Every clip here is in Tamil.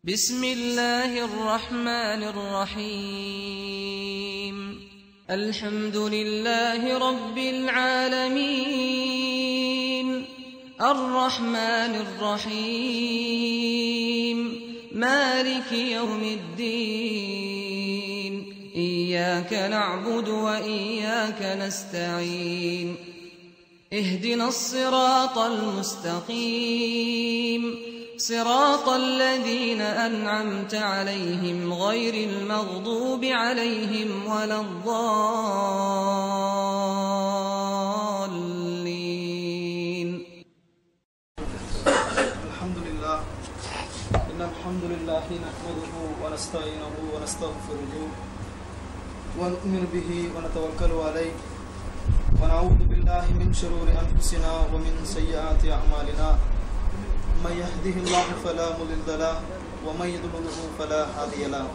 بسم الله الرحمن الرحيم الحمد لله رب العالمين الرحمن الرحيم مالك يوم الدين إياك نعبد وإياك نستعين اهدنا الصراط المستقيم صراط الذين أنعمت عليهم غير المغضوب عليهم ولا الضالين. الحمد لله إن الحمد لله نحمده ونستعينه ونستغفره ونؤمن به ونتوكل عليه ونعوذ بالله من شرور أنفسنا ومن سيئات أعمالنا من يهده الله فلا مضل له ومن يضلله فلا هادي له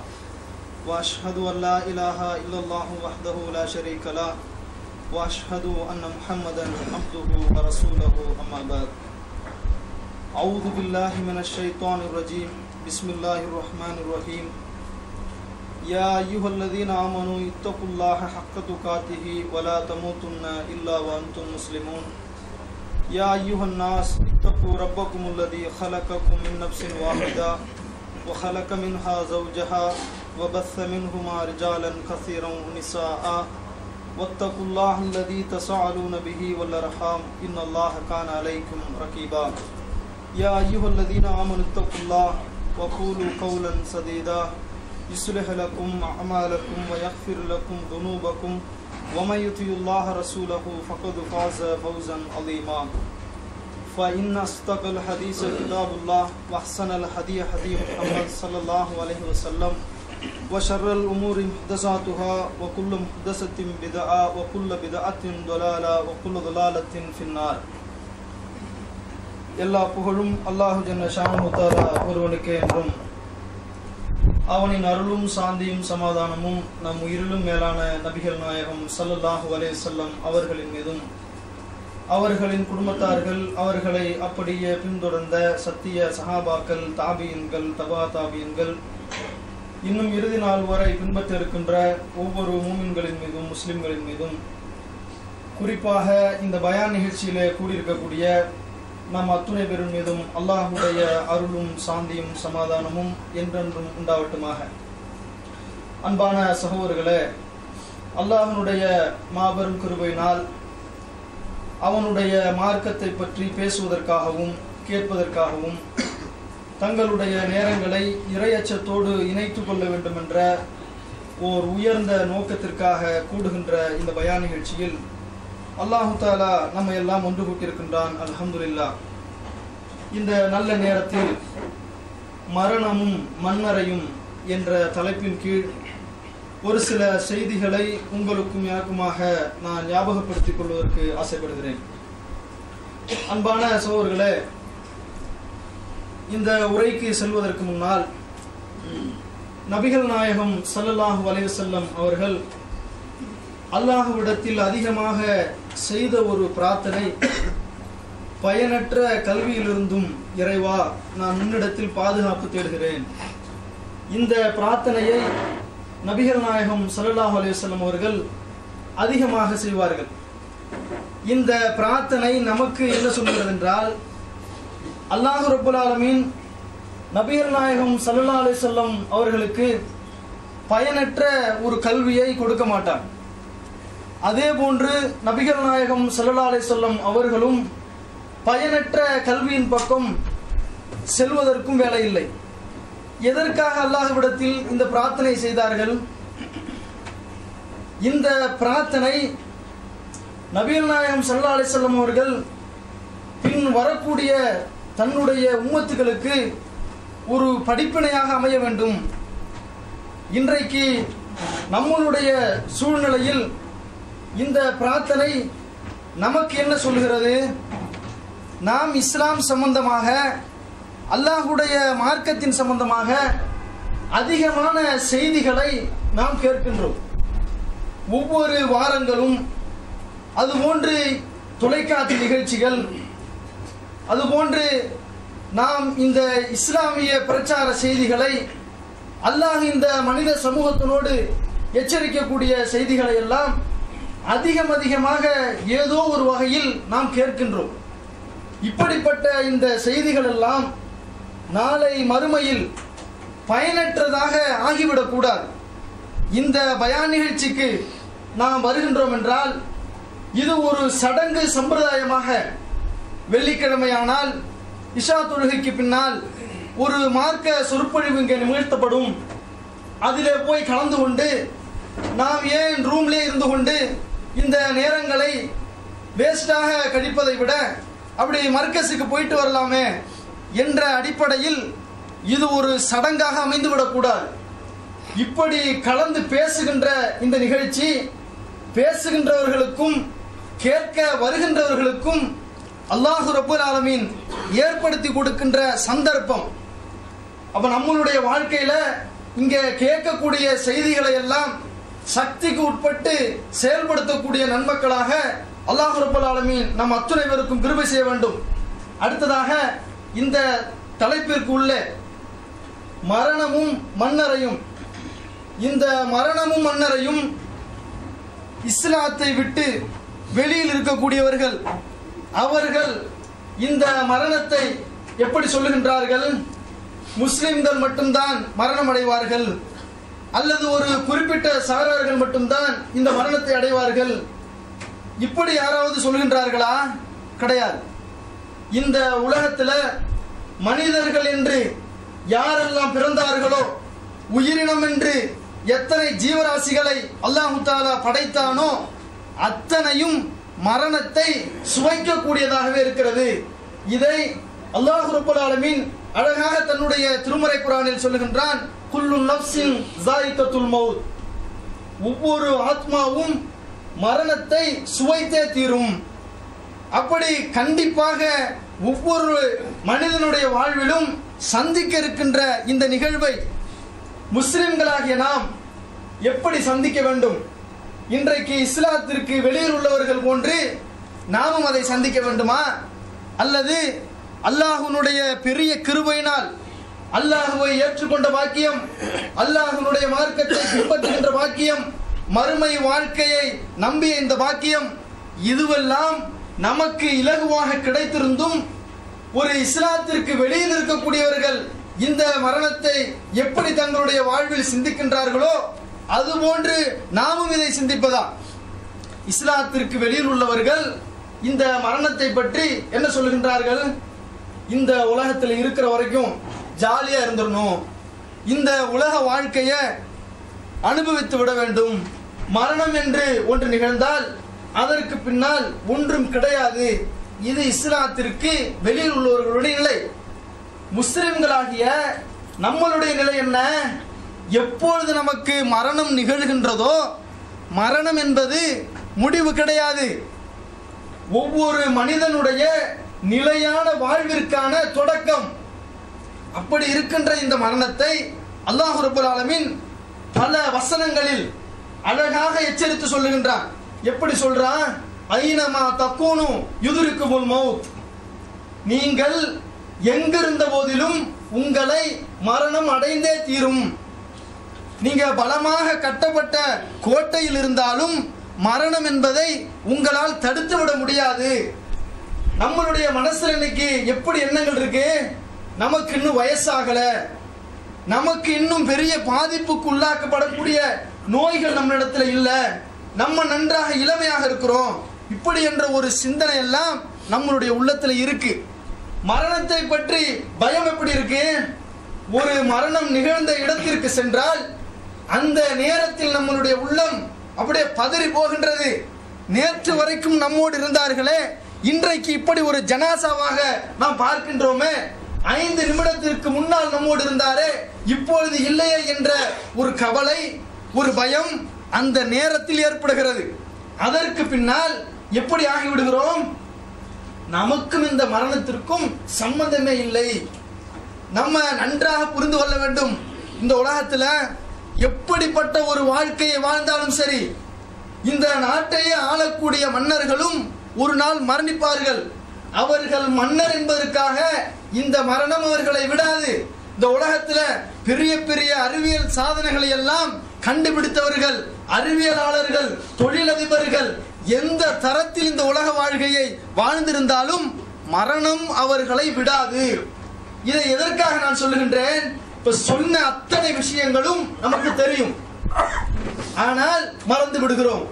وأشهد أن لا إله إلا الله وحده لا شريك له وأشهد أن محمدا عبده ورسوله أما بعد. أعوذ بالله من الشيطان الرجيم بسم الله الرحمن الرحيم يا أيها الذين آمنوا اتقوا الله حق تقاته ولا تموتن إلا وأنتم مسلمون. يا أيها الناس اتقوا ربكم الذي خلقكم من نفس واحدة وخلق منها زوجها وبث منهما رجالا كثيرا ونساء واتقوا الله الذي تساءلون به والأرحام إن الله كان عليكم رقيبا. يا أيها الذين آمنوا اتقوا الله وقولوا قولا سديدا يصلح لكم أعمالكم ويغفر لكم ذنوبكم ومن يطع الله رسوله فقد فاز فوزا عظيما. فإن أصدق الحديث كتاب الله وأحسن الهدي هدي محمد صلى الله عليه وسلم وشر الأمور محدثاتها وكل محدثة بدعة وكل بدعة ضلالة وكل ضلالة في النار. எல்லா புகழும் அல்லாஹ் ஜல்ல ஷானஹு தஆலா ஒருவனுக்கே என்றும் அவனின் அருளும் சாந்தியும் சமாதானமும் நம் உயிரிலும் மேலான நபிகள் நாயகம் ஸல்லல்லாஹு அலைஹி வஸல்லம் அவர்களின் மீதும் அவர்களின் குடும்பத்தார்கள் அவர்களை அப்படியே பின்தொடர்ந்த சத்திய சஹாபாக்கள் தாபியின்கள் தபா தாபியின்கள் இன்னும் இறுதி நாள் வரை பின்பற்ற இருக்கின்ற ஒவ்வொரு மூமின்களின் மீதும் முஸ்லிம்களின் மீதும் குறிப்பாக இந்த பயான் நிகழ்ச்சியிலே கூடியிருக்கக்கூடிய நம் அத்துணை பேரின் மீதும் அல்லாஹுடைய அருளும் சாந்தியும் சமாதானமும் என்றென்றும் உண்டாவட்டுமாக. அன்பான சகோதரர்களே, அல்லாஹனுடைய மாபெரும் கிருபையினால் அவனுடைய மார்க்கத்தை பற்றி பேசுவதற்காகவும் கேட்பதற்காகவும் தங்களுடைய நேரங்களை இறையச்சத்தோடு இணைத்து கொள்ள வேண்டும் என்ற ஓர் உயர்ந்த நோக்கத்திற்காக கூடுகின்ற இந்த பயான் நிகழ்ச்சியில் அல்லாஹு தாலா நம்ம எல்லாம் ஒன்று கூட்டியிருக்கின்றான். அல்ஹம்துலில்லாஹ். இந்த நல்ல நேரத்தில் மரணமும் மன்னரையும் என்ற தலைப்பின் கீழ் ஒரு சில செய்திகளை உங்களுக்கும் எனக்குமாக நான் ஞாபகப்படுத்திக் கொள்வதற்கு ஆசைப்படுகிறேன். அன்பான சகோதரர்களே, இந்த உரைக்கு செல்வதற்கு முன்னால் நபிகள் நாயகம் ஸல்லல்லாஹு அலைஹி வஸல்லம் அவர்கள் அல்லாஹ்விடத்தில் அதிகமாக செய்த ஒரு பிரார்த்தனை, பயனற்ற கல்வியிலிருந்தும் இறைவா நான் உன்னிடத்தில் பாதுகாப்பு தேடுகிறேன். இந்த பிரார்த்தனையை நபிகள் நாயகம் ஸல்லல்லாஹு அலைஹி வஸல்லம் அவர்கள் அதிகமாக செய்வார்கள். இந்த பிரார்த்தனை நமக்கு என்ன சொல்கிறது என்றால், அல்லாஹ் ரப்பல் ஆலமீன் நபிகள் நாயகம் ஸல்லல்லாஹு அலைஹி வஸல்லம் அவர்களுக்கு பயனற்ற ஒரு கல்வியை கொடுக்க மாட்டார். அதே போன்று நபிகள் நாயகம் ஸல்லல்லாஹு அலைஹி வஸல்லம் அவர்களும் பயனற்ற கல்வியின் பக்கம் செல்வதற்கும் வேலை இல்லை. எதற்காக அல்லாஹ்விடத்தில் இந்த பிரார்த்தனை செய்தார்கள்? இந்த பிரார்த்தனை நபிகள் நாயகம் ஸல்லல்லாஹு அலைஹி வஸல்லம் அவர்கள் பின் வரக்கூடிய தன்னுடைய உம்மத்துகளுக்கு ஒரு படிப்பினையாக அமைய வேண்டும். இன்றைக்கு நம்மளுடைய சூழ்நிலையில் இந்த பிரார்த்தனை நமக்கு என்ன சொல்கிறது? நாம் இஸ்லாம் சம்பந்தமாக அல்லாஹுடைய மார்க்கத்தின் சம்பந்தமாக அதிகமான செய்திகளை நாம் கேட்கின்றோம். ஒவ்வொரு வாரங்களும் அதுபோன்று தொலைக்காட்சி நிகழ்ச்சிகள், அதுபோன்று நாம் இந்த இஸ்லாமிய பிரச்சார செய்திகளை, அல்லாஹ் இந்த மனித சமூகத்தினோடு எச்சரிக்கக்கூடிய செய்திகளை எல்லாம் அதிகமாக ஏதோ ஒரு வகையில் நாம் கேட்கின்றோம். இப்படிப்பட்ட இந்த செய்திகள் எல்லாம் நாளை மறுமையில் பயனற்றதாக ஆகிவிடக்கூடாது. இந்த பயான் நிகழ்ச்சிக்கு நாம் வருகின்றோம் என்றால் இது ஒரு சடங்கு சம்பிரதாயமாக, வெள்ளிக்கிழமையானால் இஷா தொழுகைக்கு பின்னால் ஒரு மார்க்க சொற்பொழிவு இங்கே நிகழ்த்தப்படும். அதிலே போய் கலந்து கொண்டு நாம் ஏன் ரூம்லேயே இருந்து கொண்டு இந்த நேரங்களை வேஸ்டாக கழிப்பதை விட அப்படி மர்க்கஸுக்கு போயிட்டு வரலாமே என்ற அடிப்படையில் இது ஒரு சடங்காக அமைந்துவிடக்கூடாது. இப்படி கலந்து பேசுகின்ற இந்த நிகழ்ச்சி பேசுகின்றவர்களுக்கும் கேட்க வருகின்றவர்களுக்கும் அல்லாஹ் ரப்பல் ஆலமீன் ஏற்படுத்தி கொடுக்கின்ற சந்தர்ப்பம். அப்ப நம்மளுடைய வாழ்க்கையில இங்க கேட்கக்கூடிய செய்திகளை எல்லாம் சக்திக்கு உட்பட்டு செயல்படுத்தக்கூடிய நன்மக்களாக அல்லாஹ் ரப்பல் ஆலமீன் நம் அத்துணை பேருக்கும் கிருபை செய்ய வேண்டும். அடுத்ததாக இந்த தலைப்பிற்கு உள்ள மரணமும் மன்னரையும், இந்த மரணமும் மன்னரையும் இஸ்லாத்தை விட்டு வெளியில் இருக்கக்கூடியவர்கள் அவர்கள் இந்த மரணத்தை எப்படி சொல்லுகின்றார்கள்? முஸ்லிம்கள் மட்டும்தான் மரணம் அடைவார்கள், அல்லது ஒரு குறிப்பிட்ட சாரார்கள் மட்டும்தான் இந்த மரணத்தை அடைவார்கள், இப்படி யாராவது சொல்கின்றார்களா? கிடையாது. இந்த உலகத்தில் மனிதர்கள் என்று யாரெல்லாம் பிறந்தார்களோ, உயிரினம் என்று எத்தனை ஜீவராசிகளை அல்லாஹ் தஆலா படைத்தானோ அத்தனையும் மரணத்தை சுவைக்கக்கூடியதாகவே இருக்கிறது. இதை அல்லாஹ் ரப்பல் ஆலமீன் அழகாக தன்னுடைய திருமறை குர்ஆனில் சொல்லுகின்றான். குல்லு நஃப்ஸின் ஸாயிகத்துல் மௌத், ஒவ்வொரு ஆத்மாவும் மரணத்தை சுவைத்தே தீரும். அப்படி கண்டிப்பாக ஒவ்வொரு மனிதனுடைய வாழ்விலும் சந்திக்க இருக்கின்ற இந்த நிகழ்வை முஸ்லிம்களாகிய நாம் எப்படி சந்திக்க வேண்டும்? இன்றைக்கு இஸ்லாத்திற்கு வெளியில் உள்ளவர்கள் போன்று நாமும் அதை சந்திக்க வேண்டுமா? அல்லது அல்லாஹ்வுடைய பெரிய கிருபையினால் அல்லாஹ்வை ஏற்றுக்கொண்ட பாக்கியம், அல்லாஹ்வுடைய மார்க்கத்தை பின்பற்றுகின்ற பாக்கியம், மறுமை வாழ்க்கையை நம்பிய இந்த பாக்கியம், இதுவெல்லாம் நமக்கு இலகுவாக கிடைத்திருந்தும் ஒரு இஸ்லாத்திற்கு வெளியில் இருக்கக்கூடியவர்கள் இந்த மரணத்தை எப்படி தங்களுடைய வாழ்வில் சிந்திக்கின்றார்களோ அதுபோன்று நாமும் இதை சிந்திப்பதா? இஸ்லாத்திற்கு வெளியில் உள்ளவர்கள் இந்த மரணத்தை பற்றி என்ன சொல்லுகின்றார்கள்? இந்த உலகத்தில் இருக்கிற வரைக்கும் ஜாலியா இருந்துடணும், இந்த உலக வாழ்க்கையை அனுபவித்து விட வேண்டும், மரணம் என்று ஒன்று நிகழ்ந்தால் அதற்கு பின்னால் ஒன்றும் கிடையாது. இது இஸ்லாத்திற்கு வெளியில் உள்ளவர்களுடைய நிலை. முஸ்லிம்களாகிய நம்மளுடைய நிலை என்ன? எப்பொழுது நமக்கு மரணம் நிகழ்கின்றதோ மரணம் என்பது முடிவு கிடையாது, ஒவ்வொரு மனிதனுடைய நிலையான வாழ்விற்கான தொடக்கம். அப்படி இருக்கின்ற இந்த மரணத்தை அல்லாஹ் ரப்பல் ஆலமீன் பல வசனங்களில் அழகாக எச்சரித்து சொல்லுகின்றான். எப்படி சொல்றான்? ஐனமா தக்கூனு யுதுரிக்குமுல் மௌத், நீங்கள் எங்கிருந்த போதிலும் உங்களை மரணம் அடைந்தே தீரும். நீங்க பலமாக கட்டப்பட்ட கோட்டையில் இருந்தாலும் மரணம் என்பதை உங்களால் தடுத்து விட முடியாது. நம்மளுடைய மனசுல இன்னைக்கு எப்படி எண்ணங்கள் இருக்கு? நமக்கு இன்னும் வயசாகல, நமக்கு இன்னும் பெரிய பாதிப்புக்கு உள்ளாக்கப்படக்கூடிய நோய்கள் நம்மளிடத்துல இல்ல, நம்ம நன்றாக இளமையாக இருக்கிறோம், இப்படி என்ற ஒரு சிந்தனை எல்லாம் நம்மளுடைய உள்ளத்துல இருக்கு. மரணத்தை பற்றி பயம் எப்படி இருக்கு? ஒரு மரணம் நிகழ்ந்த இடத்திற்கு சென்றால் அந்த நேரத்தில் நம்மளுடைய உள்ளம் அப்படியே பதறி போகின்றது. நேற்று வரைக்கும் நம்மோடு இருந்தார்களே, இன்றைக்கு இப்படி ஒரு ஜனாசாவாக நாம் பார்க்கின்றோமே, 5 நிமிடத்திற்கு முன்னால் நம்மோடு இருந்தாரே, இப்பொழுது இல்லையே என்ற ஒரு கவலை, ஒரு பயம் அந்த நேரத்தில் ஏற்படுகிறது. அதற்கு பின்னால் எப்படி ஆகிவிடுகிறோம்? நமக்கும் இந்த மரணத்திற்கும் சம்பந்தமே இல்லை. நம்ம நன்றாக புரிந்து கொள்ள வேண்டும். இந்த உலகத்துல எப்படிப்பட்ட ஒரு வாழ்க்கையை வாழ்ந்தாலும் சரி, இந்த நாட்டையே ஆளக்கூடிய மன்னர்களும் ஒரு நாள் மரணிப்பார்கள். அவர்கள் மன்னர் என்பதற்காக இந்த மரணம் அவர்களை விடாது. இந்த உலகத்துல பெரிய பெரிய அறிவியல் சாதனைகளை எல்லாம் கண்டுபிடித்தவர்கள், அறிவியலாளர்கள், தொழிலதிபர்கள் எந்த தரத்தில் இந்த உலக வாழ்க்கையை வாழ்ந்திருந்தாலும் மரணம் அவர்களை விடாது. இதை எதற்காக நான் சொல்லுகின்றேன்? இப்ப சொன்ன அத்தனை விஷயங்களும் நமக்கு தெரியும், ஆனால் மறந்து விடுகிறோம்.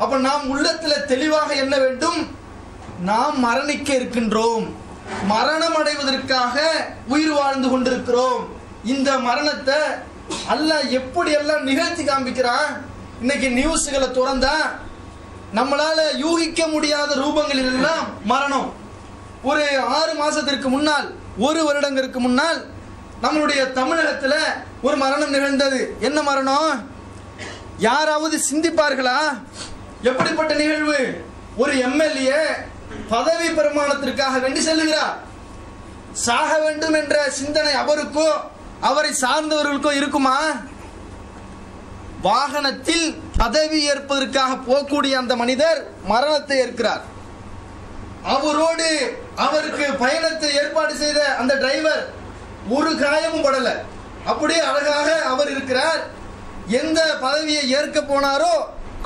அப்ப நாம் உள்ளத்துல தெளிவாக என்ன வேண்டும்? நாம் மரணிக்க இருக்கின்றோம், மரணம் அடைவதற்காக உயிர் வாழ்ந்து கொண்டிருக்கிறோம். இந்த மரணத்தை அல்லாஹ் எப்படி எல்லாம் நிகழ்த்தி காண்பிக்கிறான். இன்னைக்கு நியூஸ்களை திறந்தா நம்மளால யூகிக்க முடியாத ரூபங்களில் எல்லாம் மரணம். ஒரு 6 மாசத்திற்கு முன்னால், 1 வருடங்களுக்கு முன்னால் நம்மளுடைய தமிழகத்துல ஒரு மரணம் நிகழ்ந்தது. என்ன மரணம்? யாராவது சிந்திப்பார்களா? எப்படிப்பட்ட நிகழ்வு? ஒரு எம்எல்ஏ பதவி பிரமாணத்திற்காக வேண்டி செல்லுகிறார். சாக வேண்டும் என்ற சிந்தனை அவருக்கோ அவரை சார்ந்தவர்களுக்கோ இருக்குமா? வாகனத்தில் பதவி ஏற்பதற்காக போகக்கூடிய அந்த மனிதர் மரணத்தை ஏற்கிறார். அவரோடு அவருக்கு பயணத்தை ஏற்பாடு செய்த அந்த டிரைவர் ஒரு காயமும் படல, அப்படியே அழகாக அவர் இருக்கிறார். எந்த பதவியை ஏற்க போனாரோ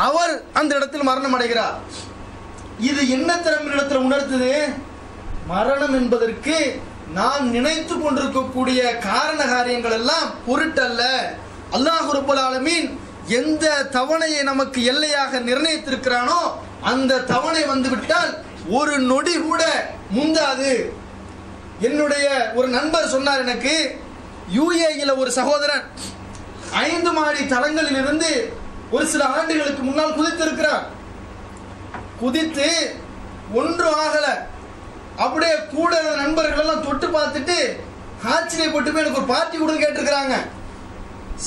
அவர் அந்த இடத்தில் மரணம் அடைகிறார். இது என்ன திறமையிடத்தில் உணர்த்துது? மரணம் என்பதற்கு நாம் நினைத்து கொண்டிருக்கக்கூடிய காரண காரியங்கள் எல்லாம் பொருட்டல்ல. அல்லாஹ் ரப்பல் ஆலமீன் எந்த தவணையை நமக்கு எல்லையாக நிர்ணயித்திருக்கிறானோ அந்த தவணை வந்துவிட்டால் ஒரு நொடி கூட முந்தாது. என்னுடைய ஒரு நண்பர் சொன்னார் எனக்கு, யுஏஇல ஒரு சகோதரன் 5 மாடி தளங்களில் இருந்து ஒரு சில ஆண்டுகளுக்கு முன்னால் குதித்திருக்கிறார். குதித்து ஒன்றும் ஆகல, அப்படியே கூட நண்பர்கள் எல்லாம் தொட்டு பார்த்துட்டு ஆச்சரியப்பட்டு போய் எனக்கு ஒரு பார்ட்டி கூட கேட்டிருக்கிறாங்க.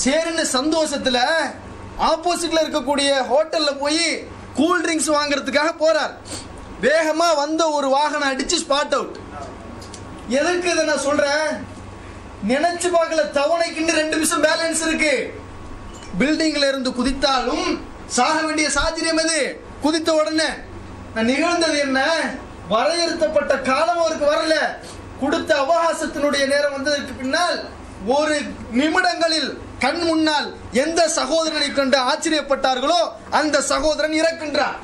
சரின்னு சந்தோஷத்துல ஆப்போசிட்ல இருக்கக்கூடிய ஹோட்டல்ல போய் கூல் ட்ரிங்க்ஸ் வாங்குறதுக்காக போறார். வேகமா வந்த ஒரு வாகனம் அடிச்சு ஸ்பாட் அவுட். எதுக்கு இதை நான் சொல்றேன்? நினைச்சு பார்க்கல, தவணைக்கு 2 நிமிஷம் பேலன்ஸ் இருக்கு. பில்டிங்ல இருந்து குதித்தாலும் சாக வேண்டிய சாத்தியம் எது? குதித்த உடனே நிகழ்ந்தது என்ன? வரையறுத்தப்பட்ட காலம் அவருக்கு வரல. கொடுத்த அவகாசத்தினுடைய நேரம் வந்ததற்கு பின்னால் ஒரு நிமிடங்களில் கண் முன்னால் எந்த சகோதரனை கண்டு ஆச்சரியப்பட்டார்களோ அந்த சகோதரன் இறக்கின்றார்.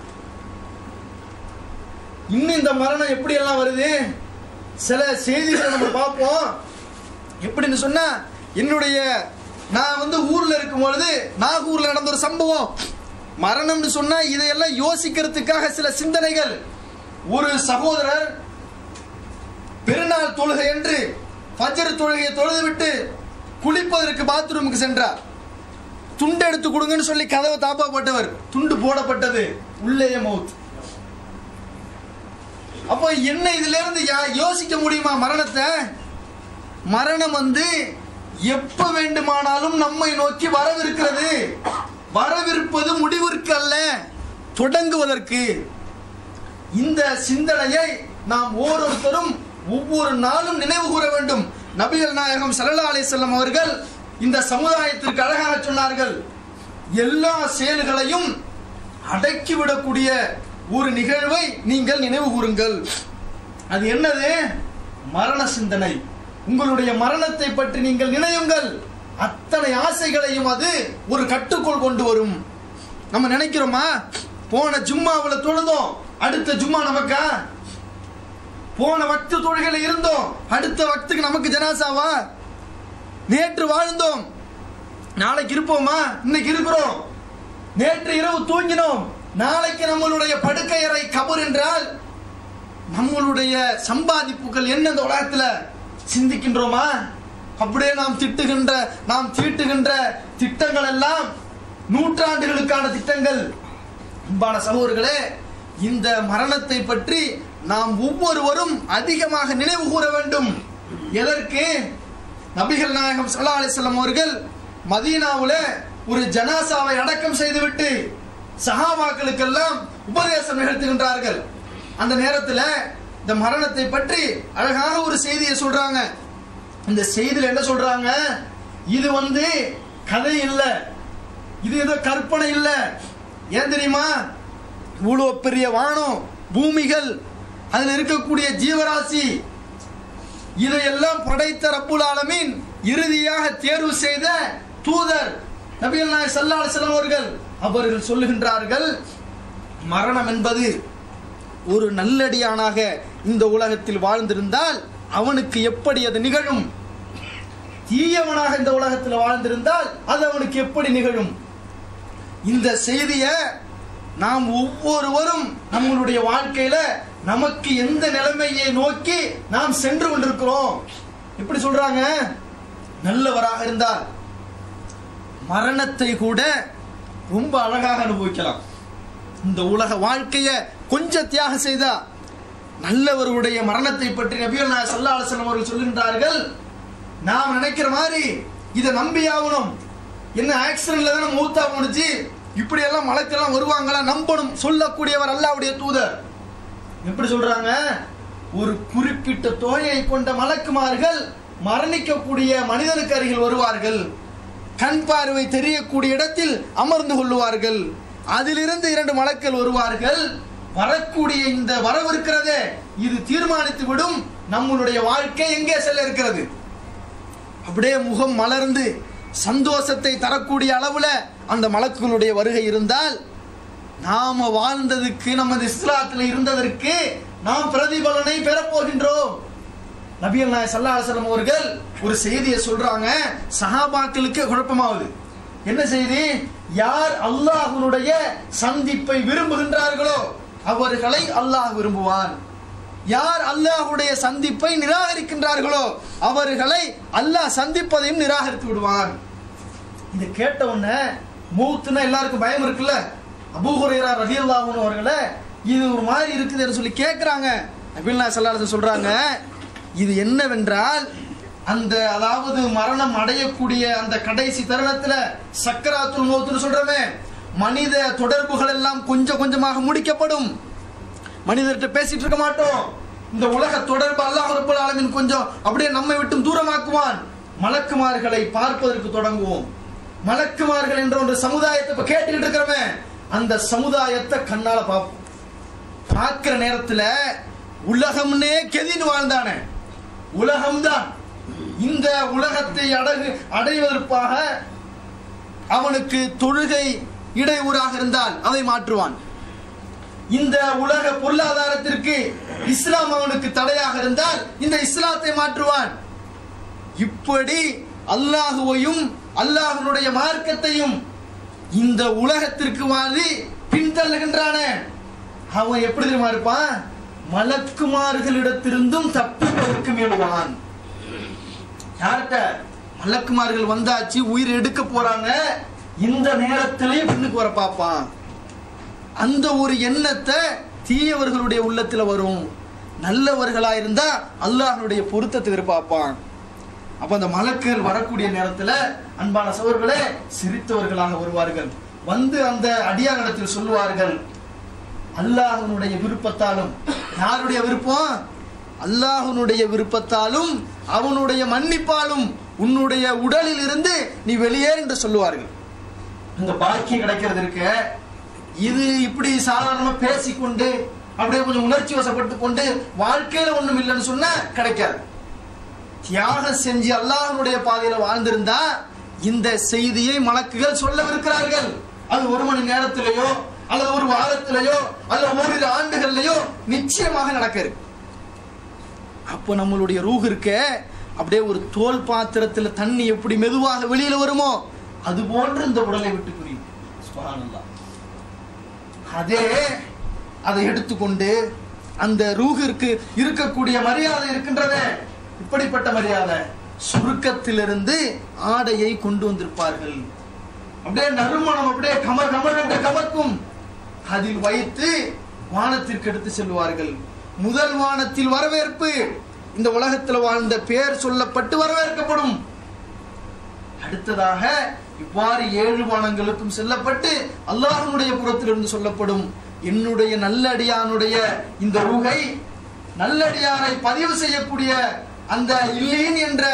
இன்னும் இந்த மரணம் எப்படி எல்லாம் வருது? சில செய்திகளை நம்ம பார்ப்போம். எப்படின்னு சொன்னா, நான் ஊர்ல இருக்கும் பொழுது நாகூர்ல நடந்த ஒரு சம்பவம். மரணம்னு சொன்னா இதையெல்லாம் யோசிக்கிறதுக்காக சில சிந்தனைகள். ஒரு சகோதரர் பெருநாள் தொழுகை என்று ஃபஜ்ர் தொழுகையை தொழுது விட்டு குளிப்பதற்கு பாத்ரூமுக்கு சென்றார். துண்டு எடுத்து கொடுங்கன்னு சொல்லி கதவை தாப்பா போட்டவர், துண்டு போடப்பட்டது, உள்ளேயே மௌத். அப்போ என்ன இதுல இருந்து யோசிக்க முடியுமா மரணத்தை? மரணம் எப்ப வேண்டுமானாலும் நம்மை நோக்கி வரவிருக்கிறது. வரவிருப்பது முடிவிற்கு அல்ல, தொடங்குவதற்கு. இந்த சிந்தனையை நாம் ஒவ்வொருத்தரும் ஒவ்வொரு நாளும் நினைவு கூற வேண்டும். நபிகள் நாயகம் ஸல்லல்லாஹு அலைஹி வஸல்லம் அவர்கள் இந்த சமுதாயத்திற்கு அழகாக சொன்னார்கள், எல்லா செயல்களையும் அடக்கிவிடக்கூடிய ஒரு நிகழ்வை நீங்கள் நினைவு கூறுங்கள். அது என்னது? மரண சிந்தனை. உங்களுடைய மரணத்தை பற்றி நீங்கள் நினையுங்கள். அத்தனை ஆசைகளையும் அது ஒரு கட்டுக்குள் கொண்டு வரும். நம்ம நினைக்கிறோமா, போன ஜும்மாவில் தொழுதோம், அடுத்த ஜும்மா நமக்கா? போன வக்து தொழுகையில இருந்தோம், அடுத்த வக்துக்கு நமக்கு ஜனாசாவா? நேற்று வாழ்ந்தோம், நாளைக்கு இருப்போமா? இன்னைக்கு இருக்கிறோம். நேற்று இரவு தூங்கினோம், நாளைக்கு நம்மளுடைய படுக்கை அறை கபர் என்றால் நம்மளுடைய சம்பாதிப்புகள் என்ன இந்த உலகத்துல சிந்திக்கின்றோமா? அப்படியே நாம் தீட்டுகின்ற திட்டங்கள் எல்லாம் நூற்றாண்டுகளுக்கான திட்டங்கள். அன்பான சகோதரர்களே, இந்த மரணத்தை பற்றி நாம் ஒவ்வொருவரும் அதிகமாக நினைவு கூற வேண்டும். எதற்கு? நபிகள் நாயகம் ஸல்லல்லாஹு அலைஹி வஸல்லம் அவர்கள் மதீனாவுல ஒரு ஜனாசாவை அடக்கம் செய்துவிட்டு சஹாபாக்களுக்கெல்லாம் உபதேசம் நிகழ்த்துகின்றார்கள். அந்த நேரத்தில் இந்த மரணத்தை பற்றி அழகாக ஒரு செய்தியை சொல்றாங்க. இந்த செய்தியில் என்ன சொல்றாங்க? இது கதை இல்ல, இது ஏதோ கற்பனை இல்ல. ஏன் தெரியுமா? இவ்வளவு பெரிய வானம் பூமிகள் அதில் இருக்கக்கூடிய ஜீவராசி, இதையெல்லாம் படைத்த ரப்புல் ஆலமீன் இறுதியாக தேர்வு செய்த தூதர் நபிகள் நாயகம் ஸல்லல்லாஹு அலைஹி வஸல்லம் அவர்கள் சொல்லுகின்றார்கள், மரணம் என்பது ஒரு நல்லடியானாக இந்த உலகத்தில் வாழ்ந்திருந்தால் அவனுக்கு எப்படி அது நிகழும், தீயவனாக இந்த உலகத்தில் வாழ்ந்திருந்தால் அது அவனுக்கு எப்படி நிகழும். இந்த செய்தியை நாம் ஒவ்வொருவரும் நம்மளுடைய வாழ்க்கையில நமக்கு எந்த நிலைமையை நோக்கி நாம் சென்று கொண்டிருக்கிறோம். எப்படி சொல்றாங்க, நல்லவராக இருந்தால் மரணத்தை கூட ரொம்ப அழகாக அனுபவிக்கலாம். இந்த உலக வாழ்க்கையை கொஞ்சம் தியாகம் செய்தா நல்லவருடைய மரணத்தை பற்றி நபிகள் நாயகம் ஸல்லல்லாஹு அலைஹி வஸல்லம் அவர்கள் சொல்கின்றார்கள், நாம் நினைக்கிற மாதிரி இதை நம்பி ஆகணும், என்ன ஆக்சிடென்ட்ல தானே மூத்தா முடிச்சு இப்படி எல்லாம் மலக்கெல்லாம் வருவாங்களா நம்பணும் சொல்லக்கூடியவர் அல்லாஹ்வுடைய தூதர். எப்படி சொல்றாங்க, ஒரு குறிப்பிட்ட தொகையை கொண்ட மலக்குமார்கள் மரணிக்கக்கூடிய மனிதனுக்கு அருகில் வருவார்கள், கண் பார்வை தெரியக்கூடிய இடத்தில் அமர்ந்து கொள்ளுவார்கள், அதிலிருந்து 2 மலக்கள் வருவார்கள். வரக்கூடிய இந்த வரவு இருக்கிறதே இது தீர்மானித்து விடும் நம்மளுடைய வாழ்க்கை எங்கே செல்ல இருக்கிறது. அப்படியே முகம் மலர்ந்து சந்தோஷத்தை தரக்கூடிய அளவுல அந்த மலக்குகளுடைய வருகை இருந்தால் நாம வாழ்ந்ததுக்கு, நமது இஸ்லாத்தில் இருந்ததற்கு நாம் பிரதிபலனை பெறப்போகின்றோம். நபிகள் நாயகம் ஸல்லல்லாஹு அலைஹி வஸல்லம் அவர்கள் ஒரு செய்தியை சொல்றாங்க, சஹாபாக்களுக்கு குழப்பமாகுது. என்ன செய்தி, யார் அல்லாஹ்வுடைய சந்திப்பை விரும்புகின்றார்களோ அவர்களை அல்லாஹ் விரும்புவான், யார் அல்லாஹ்வுடைய சந்திப்பை நிராகரிக்கின்றார்களோ அவர்களை அல்லாஹ் சந்திப்பதையும் நிராகரித்து விடுவான். இதை கேட்ட உடனே மௌத்னா எல்லாருக்கும் பயம் இருக்குல்ல. அபூ ஹுரைரா ரலியல்லாஹு அன்ஹு அவர்களே இது ஒரு மாதிரி இருக்குதுன்னு சொல்லி கேட்கிறாங்க. நபிகள் நாயகம் ஸல்லல்லாஹு அலைஹி வஸல்லம் சொல்றாங்க, இது என்னவென்றால் அந்த அதாவது மரணம் அடையக்கூடிய அந்த கடைசி தருணத்துல சக்கராத்துல் மௌத்னு சொல்றமே, மனித தொடர்புகள் எல்லாம் கொஞ்சம் கொஞ்சமாக முடிக்கப்படும். மனிதர்கிட்ட பேசிட்டு இருக்க மாட்டோம். இந்த உலக தொடர்பு அல்லாஹ் ரப்பல் ஆலமீன் கொஞ்சம் அப்படியே நம்மை விட்டு தூரமாக்குவான். மலக்குமார்களை பார்ப்பதற்கு தொடங்குவோம். மலக்குமார்கள் என்ற ஒரு சமுதாயத்தை இப்ப கேட்டுக்கிட்டு இருக்கிறோமே, அந்த சமுதாயத்தை கண்ணால பார்ப்போம். பார்க்கிற நேரத்துல உலகம்னே கெதின்னு வாழ்ந்தானே, உலகம்தான் இந்த உலகத்தை அடைவதற்காக அவனுக்கு தொழுகை இடையூறாக இருந்தால் அதை மாற்றுவான். இந்த உலக பொருளாதாரத்திற்கு இஸ்லாம் அவனுக்கு தடையாக இருந்தால் இந்த இஸ்லாத்தை மாற்றுவான். இப்படி அல்லாஹுவையும் அல்லாஹ்வுடைய மார்க்கத்தையும் இந்த உலகத்திற்கு வாழி பின்தள்ளுகின்றானே, அவன் எப்படி தெரியுமா இருப்பான், மலக்குமார்களிடத்திலிருந்தும் தப்பிப்பதற்கு முயல்வான். யார்கிட்ட, மலக்குமார்கள் வந்தாச்சு, உயிர் எடுக்க போறாங்க, இந்த நேரத்திலேயே பின்னுக்கு வர பார்ப்பான். அந்த ஒரு எண்ணத்தை தீயவர்களுடைய உள்ளத்துல வரும். நல்லவர்களா இருந்தா அல்லாஹ்வுடைய பொருத்தத்தை எதிர்பார்ப்பான். அப்ப அந்த மலக்குகள் வரக்கூடிய நேரத்துல அன்பான சகோதரர்களே சிரித்தவர்களாக வருவார்கள். வந்து அந்த அடியாரிடத்தில் சொல்லுவார்கள், அல்லாஹ்வுடைய விருப்பத்தாலும், யாருடைய விருப்பம், அல்லாஹ்வுடைய விருப்பத்தாலும் அவனுடைய மன்னிப்பாலும் உன்னுடைய உடலில் இருந்து நீ வெளியேறு என்று சொல்லுவார்கள். இந்த பாக்கியம் கிடைக்கிறது இருக்க, இது இப்படி சாதாரணமா பேசிக்கொண்டு அப்படியே கொஞ்சம் உணர்ச்சி வசப்பட்டு கொண்டு வாழ்க்கையில ஒண்ணும் இல்லைன்னு சொன்னா கிடைக்காது. தியாகம் செஞ்சு அல்லாஹ்வுடைய பாதையில வாழ்ந்திருந்தா இந்த செய்தியை மலக்குகள் சொல்லவிருக்கிறார்கள். அது 1 மணி நேரத்திலேயோ அல்லது 1 வாரத்திலேயோ அல்லது 1 ஆண்டுகள்லயோ நிச்சயமாக நடக்கிறது. அப்போ நம்மளுடைய ரூஹ் இருக்க அப்படியே ஒரு தோல் பாத்திரத்துல தண்ணி எப்படி மெதுவாக வெளியில வருமோ அது போன்று இந்த உடலை விட்டு புரியும். சுப்ஹானல்லாஹ். அதே அதை எடுத்துக்கொண்டு அந்த ரூஹிற்கு இருக்கக்கூடிய மரியாதை இருக்கின்றதே, இப்படிப்பட்ட மரியாதை, சுருக்கத்திலிருந்து ஆடையை கொண்டு வந்திருப்பார்கள். அப்படியே நறுமணம் அப்படியே கமர் கமர் என்று கமக்கும். அதில் வைத்து வானத்திற்கு எடுத்து செல்வார்கள். முதல் வானத்தில் வரவேற்பு, இந்த உலகத்தில் வாழ்ந்த பேர் சொல்லப்பட்டு வரவேற்கப்படும். அடுத்ததாக இவ்வாறு 7 வானங்களுக்கும் செல்லப்பட்டு அல்லாஹ்வுடைய புறத்திலிருந்து சொல்லப்படும், என்னுடைய நல்லடியானுடைய இந்த ரூஹை நல்லடியாரை பதிவு செய்யக்கூடிய அந்த இல்லீன் என்ற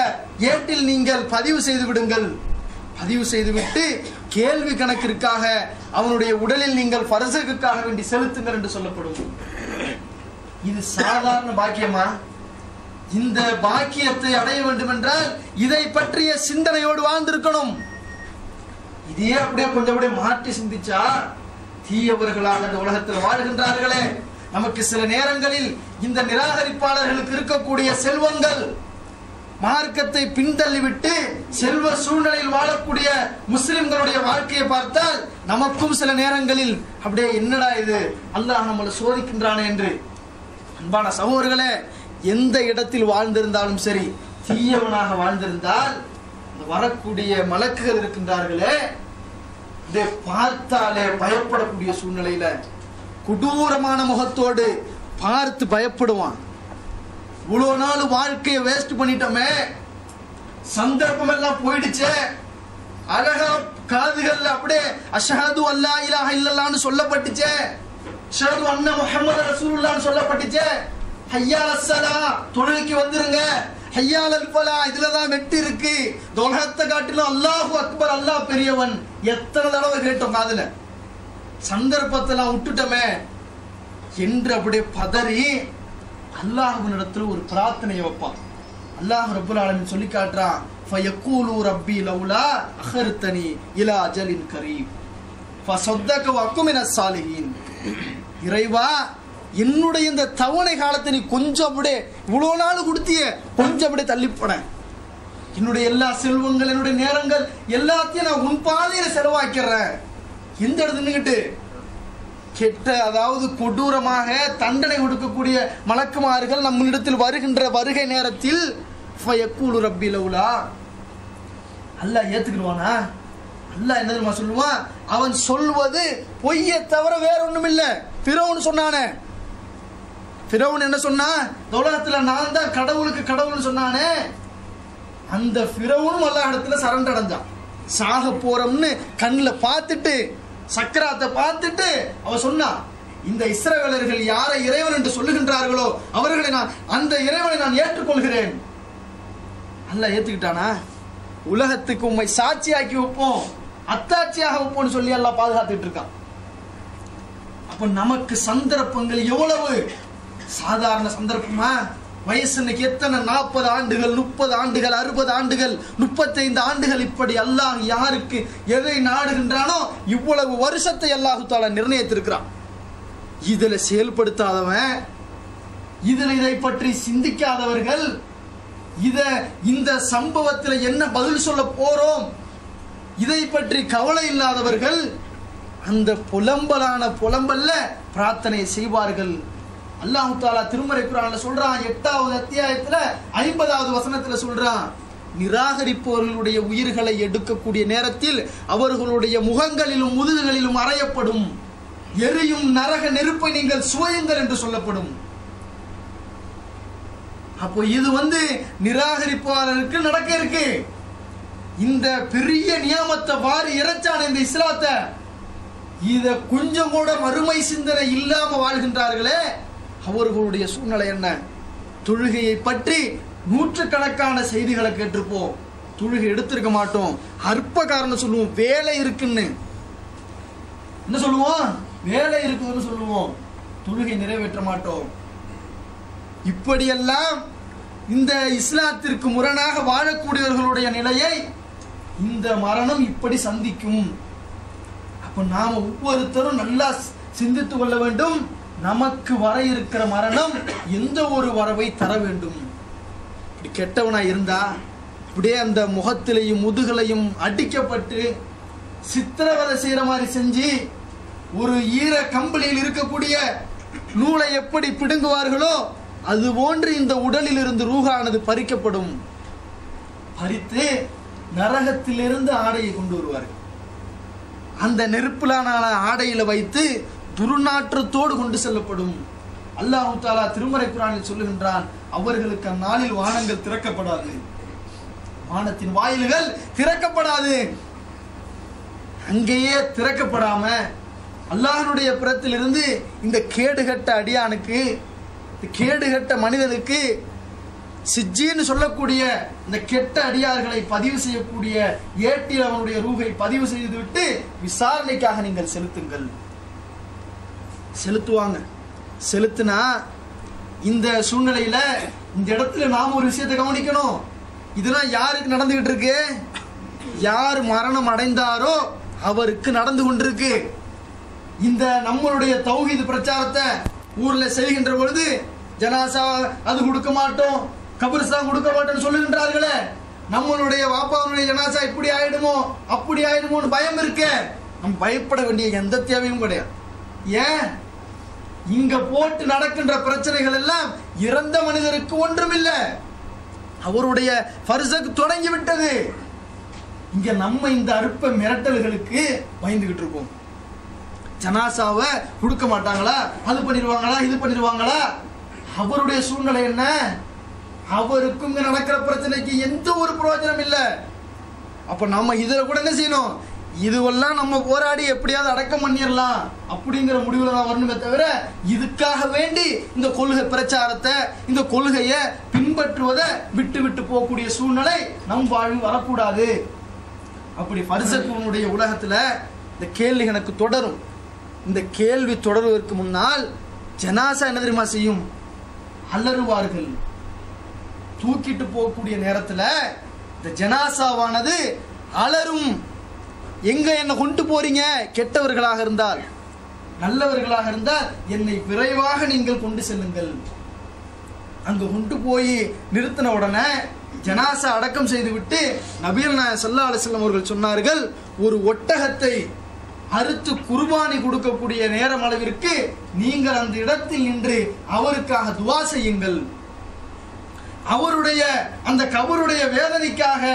ஏட்டில் நீங்கள் பதிவு செய்து விடுங்கள். பதிவு செய்துவிட்டு கேள்வி கணக்கிற்காக அவனுடைய உடலில் நீங்கள் பரசகுக்காக வேண்டி செலுத்துங்கள் என்று சொல்லப்படும். இது சாதாரண பாக்கியமா? இந்த பாக்கியத்தை அடைய வேண்டும் என்றால் இதை பற்றிய சிந்தனையோடு வாழ்ந்திருக்கணும். இதே அப்படியே கொஞ்சம் அப்படியே மாற்றி சிந்திச்சா, தீயவர்களாக இந்த உலகத்தில் வாழ்கின்றார்களே, நமக்கு சில நேரங்களில் இந்த நிராகரிப்பாளர்களுக்கு இருக்கக்கூடிய செல்வங்கள், மார்க்கத்தை பின்தள்ளிவிட்டு செல்வ சூழ்நிலையில் வாழக்கூடிய முஸ்லிம்களுடைய வாழ்க்கையை பார்த்தால் நமக்கும் சில நேரங்களில் அப்படியே என்னடா இது, அல்லாஹ் நம்மளை சோதிக்கின்றானே என்று. அன்பான சகோதரர்களே, எந்த இடத்தில் வாழ்ந்திருந்தாலும் சரி, தீயவனாக வாழ்ந்திருந்தால் வரக்கூடிய மலக்குகள் இருக்கின்றார்களே, இதை பார்த்தாலே பயப்படக்கூடிய சூழ்நிலையில கொடூரமான முகத்தோடு பார்த்து பயப்படுவான். இவ்வளவு நாள் வாழ்க்கையை வேஸ்ட் பண்ணிட்டோமே, சந்தர்ப்பம் எல்லாம் போயிடுச்சே, அழகா காதுகள்ல அப்படியே அஷ்ஹது அல்லா இலாஹ இல்லல்லாஹ்னு சொல்லப்பட்டுச்சே, அஷ்ஹது அன்ன முஹம்மது ரசூலுல்லாஹ்னு சொல்லப்பட்டுச்சே, ஹய்யால் அஸ்ஸலா தொழுகைக்கு வந்துருங்க, ஹய்யால் அல் ஃபலா இதுலதான் வெற்றி இருக்கு, தொலகத்தை காட்டிலும் அல்லாஹு அக்பர், அல்லாஹ் பெரியவன் எத்தனை தடவை கேட்டோம் காதுல. சந்தர்ப்பத்தெல்லாம் விட்டுட்டோமே என்று அப்படியே பதறி அல்லாஹ்வினிடத்தில் ஒரு பிரார்த்தனையை வைப்பான். அல்லாஹ் ரப்பல் ஆலமீன் சொல்லி காட்டுறான், ஃபயக்கூலு ரப்பி லௌலா அஹர்தனி இலா அஜலின் கரீம் ஃபஸத்தக வகு மினஸ் சாலிஹீன். இறைவா, என்னுடைய இந்த தவணை காலத்தை நீ கொஞ்சம் அப்படியே இவ்வளவு நாள் கொடுத்திய கொஞ்சம் அப்படியே தள்ளிப்போன, என்னுடைய எல்லா செல்வங்கள், என்னுடைய நேரங்கள் எல்லாத்தையும் நான் உன் பாதையில செலவாக்கிறேன். எந்த இடத்துல நின்னுகிட்டு கெட்ட, அதாவது கொடூரமாக தண்டனை கொடுக்கக்கூடிய மலக்குமார்கள் நம்மிடத்தில் வருகின்ற வருகை நேரத்தில் ஃபயக்கூலு ரப்பி லௌலா, அல்லாஹ் ஏத்துக்கிடுவானா? அல்லாஹ் என்ன தெரியுமா சொல்லுவான்? அவன் சொல்வது பொய்யை தவிர வேற ஒண்ணும் இல்ல. ஃபிரௌன் சொன்னானே, ஃபிரௌன் என்ன சொன்னா? உலகத்துல நான் தான் கடவுளுக்கு கடவுள்னு சொன்னானே, அந்த ஃபிரௌனும் அல்லாஹ் இடத்துல சரண்டர் அடைஞ்சான். சாக போறோம்னு கண்ணில் பார்த்துட்டு, சக்கராத்தை பார்த்துட்டு அவ சொன்னா, இந்த இஸ்ரவேலர்கள் யாரை இறைவன் என்று சொல்லுகின்றார்களோ அவர்களை நான், அந்த இறைவனை நான் ஏற்றுக்கொள்கிறேன். அல்லாஹ் ஏத்துக்கிட்டானா? உலகத்துக்கு உண்மை சாட்சியாக்கி வைப்போம், அத்தாட்சியாக வைப்போம்னு சொல்லி அல்லாஹ் பாதுகாத்துட்டு இருக்கான். அப்ப நமக்கு சந்தர்ப்பங்கள் எவ்வளவு, சாதாரண சந்தர்ப்பமா? வயசு இன்னைக்கு எத்தனை, 40 ஆண்டுகள், 30 ஆண்டுகள், 60 ஆண்டுகள், 35 ஆண்டுகள், இப்படி அல்லாஹ் யாருக்கு எதை நாடுகின்றானோ இவ்வளவு வருஷத்தை அல்லாஹு தஆலா நிர்ணயித்திருக்கிறான். இதுல செயல்படுத்தாதவன், இதுல இதை பற்றி சிந்திக்காதவர்கள், இந்த சம்பவத்தில் என்ன பதில் சொல்ல போறோம் இதை பற்றி கவலை இல்லாதவர்கள் அந்த புலம்பல்ல பிரார்த்தனை செய்வார்கள். அல்லாஹ் தஆலா திருமறை குர்ஆன்ல சொல்றான், 8வது அத்தியாயத்துல 50வது வசனத்துல சொல்றான், நிராகரிப்பவர்களுடைய உயிர்களை எடுக்கக்கூடிய நேரத்தில் அவர்களுடைய முகங்களிலும் முதுகுகளிலும் அறையப்படும், எரியும் நரக நெருப்பை நீங்கள் சுவையுங்கள் என்று சொல்லப்படும். அப்போ இது நிராகரிப்பாளருக்கு நடக்க இருக்கு. இந்த பெரிய நியமத்தை வாரி இறைச்சான இந்த இஸ்லாத்தை, இத கொஞ்சம் கூட மறுமை சிந்தனை இல்லாம வாழ்கின்றார்களே, அவர்களுடைய சூழ்நிலை என்ன? தொழுகையை பற்றி நூற்றுக்கணக்கான செய்திகளை கேட்டிருப்போம், தொழுகை எடுத்திருக்க மாட்டோம். அற்ப காரணம் சொல்லுவோம், வேலை இருக்குன்னு. என்ன சொல்லுவோம்? வேலை இருக்குன்னு சொல்லுவோம், தொழுகை நிறைவேற்ற மாட்டோம். இப்படியெல்லாம் இந்த இஸ்லாத்திற்கு முரணாக வாழக்கூடியவர்களுடைய நிலையை இந்த மரணம் இப்படி சந்திக்கும். அப்ப நாம ஒவ்வொருத்தரும் நல்லா சிந்தித்து கொள்ள வேண்டும், நமக்கு வர இருக்கிற மரணம் எந்த ஒரு வரவை தர வேண்டும். இப்படி கெட்டவனா இருந்தா அப்படியே அந்த முகத்திலையும் முதுகலையும் அடிக்கப்பட்டு சித்திரவதை செய்யற மாதிரி செஞ்சு, ஒரு ஈர கம்பளியில் இருக்கக்கூடிய நூலை எப்படி பிடுங்குவார்களோ அது போன்று இந்த உடலில் இருந்து ரூஹானது பறிக்கப்படும். பறித்து நரகத்திலிருந்து ஆடையை கொண்டு வருவார்கள். அந்த நெருப்பிலான ஆடையில வைத்து துர்நாற்றத்தோடு கொண்டு செல்லப்படும். அல்லாஹ் தஆலா திருமறை குர்ஆனில் சொல்லுகின்றான், அவர்களுக்கு அந்நாளில் வானங்கள் திறக்கப்படாது, வானத்தின் வாயில்கள் திறக்கப்படாது. அங்கேயே திறக்கப்படாம அல்லாஹ்வுடைய புறத்திலிருந்து இந்த கேடுகட்ட அடியானுக்கு, கேடுகட்ட மனிதனுக்கு, சிஜ்ஜின்னு சொல்லக்கூடிய இந்த கெட்ட அடியார்களை பதிவு செய்யக்கூடிய ஏட்டில் அவனுடைய ரூஹை பதிவு செய்துவிட்டு விசாரணைக்காக நீங்கள் செலுத்துங்கள். செலுத்துவாங்க. செலுத்தினா இந்த சூழ்நிலையில இந்த இடத்துல நாம ஒரு விஷயத்தை கவனிக்கணும். இதெல்லாம் யாருக்கு நடந்துகிட்டு இருக்கு? யார் மரணம் அடைந்தாரோ அவருக்கு நடந்து கொண்டிருக்கு. இந்த நம்மளுடைய தௌஹீத் பிரச்சாரத்தை ஊர்ல செய்கின்ற பொழுது ஜனாசா அது கொடுக்க மாட்டோம், கபர்ஸ்தான் கொடுக்க மாட்டோம்னு சொல்லுகின்றார்களே, நம்மளுடைய வாப்பாவுடைய ஜனாசா இப்படி ஆயிடுமோ அப்படி ஆயிடுமோன்னு பயம் இருக்கு. நம்ம பயப்பட வேண்டிய எந்த தேவையும் கிடையாது. ஏன்? இங்க போட்டு நடக்கின்ற பிரச்சனைகள் எல்லாம் இறந்த மனிதருக்கு ஒன்றுமில்லை, அவருடைய ஃபர்ஸுக்கு தொடங்கி விட்டது. இங்க நம்ம இந்த அற்ப மிரட்டல்களுக்கு பயந்துகிட்டு இருக்கோம். ஜனாசாவை கொடுக்க மாட்டாங்களா, அது பண்ணிடுவாங்களா, இது பண்ணிடுவாங்களா? அவருடைய சூழ்நிலை என்ன? அவருக்கும் இங்க நடக்கிற பிரச்சனைக்கு எந்த ஒரு பிரயோஜனம் இல்லை. அப்ப நம்ம இதுல கூட என்ன செய்யணும்? இதுவெல்லாம் நம்ம போராடி எப்படியாவது அடக்கம் பண்ணிடலாம் அப்படிங்கிற முடிவுல தான் வரணுமே தவிர, இதுக்காக வேண்டி இந்த கொள்கை பிரச்சாரத்தை, இந்த கொள்கையை பின்பற்றுவதை விட்டு விட்டு போகக்கூடிய சூழ்நிலை நம் வாழ்வில் வரக்கூடாது. அப்படி பரிசத்துவனுடைய உலகத்துல இந்த கேள்வி எனக்கு தொடரும். இந்த கேள்வி தொடர்வதற்கு முன்னால் ஜனாசா என்ன தெரியுமா செய்யும்? அலறுவார்கள். தூக்கிட்டு போகக்கூடிய நேரத்துல இந்த ஜனாசாவானது அலரும். எங்க என்ன கொண்டு போறீங்க? கெட்டவர்களாக இருந்தால், நல்லவர்களாக இருந்தால் என்னை விரைவாக நீங்கள் கொண்டு செல்லுங்கள். அங்க கொண்டு போய் நிறுத்தின உடனே ஜனாசா அடக்கம் செய்து விட்டு நபிகள் நாயகம் ஸல்லல்லாஹு அலைஹி வஸல்லம் அவர்கள் சொன்னார்கள், ஒரு ஒட்டகத்தை அறுத்து குர்பானி கொடுக்கக்கூடிய நேரம் அளவிற்கு நீங்கள் அந்த இடத்தில் நின்று அவருக்காக துவா செய்யுங்கள். அவருடைய அந்த கபருடைய வேதனைக்காக,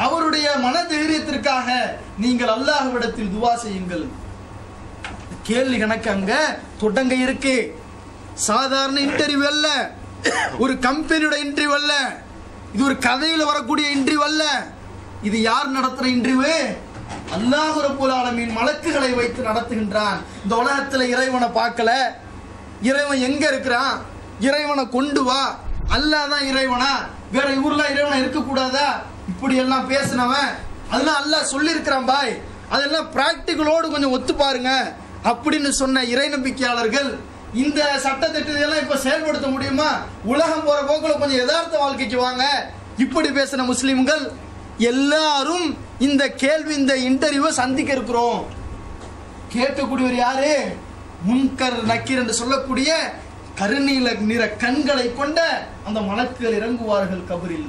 அவருடைய மன தைரியத்திற்காக நீங்கள் அல்லாஹ்விடத்தில் துவா செய்யுங்கள். கேள்வி கணக்கு அங்க தொடங்க இருக்கு. சாதாரண இன்டர்வியூ அல்ல, ஒரு கம்பெனியோட இன்டர்வியூ அல்ல, இது ஒரு கதையில வரக்கூடிய இன்டர்வியூ அல்ல. இது யார் நடத்துற இன்டர்வியூ? அல்லாஹ் ரப்பல் ஆலமீன் மலக்குகளை வைத்து நடத்துகின்றான். இந்த உலகத்துல இறைவனை பார்க்கல, இறைவன் எங்க இருக்கிறான், இறைவனை கொண்டு வா, அல்லாஹ் தான் இறைவனா, வேற ஊர்ல இறைவனா இருக்க கூடாதா, இப்படி எல்லாம் பேசினவன் அதெல்லாம் அல்லாஹ் சொல்லி இருக்கிறான் பாய், அதெல்லாம் பிராக்டிகலோடு கொஞ்சம் ஒத்து பாருங்க அப்படின்னு சொன்ன இறை நம்பிக்கையாளர்கள் இந்த சட்டத்திட்டத்தை எல்லாம் இப்ப செயல்படுத்த முடியுமா? உலகம் போற போக்குல கொஞ்சம் யதார்த்த வாழ்க்கைக்கு வாங்க. இப்படி பேசின முஸ்லிம்கள் எல்லாரும் இந்த கேள்வி, இந்த இன்டர்வியூ சந்திக்க இருக்கிறோம். கேட்கக்கூடியவர் யாரு? முன்கர் நக்கீர் என்று சொல்லக்கூடிய கருநீல நிற கண்களை கொண்ட அந்த மலக்குகள் இறங்குவார்கள். கபரில்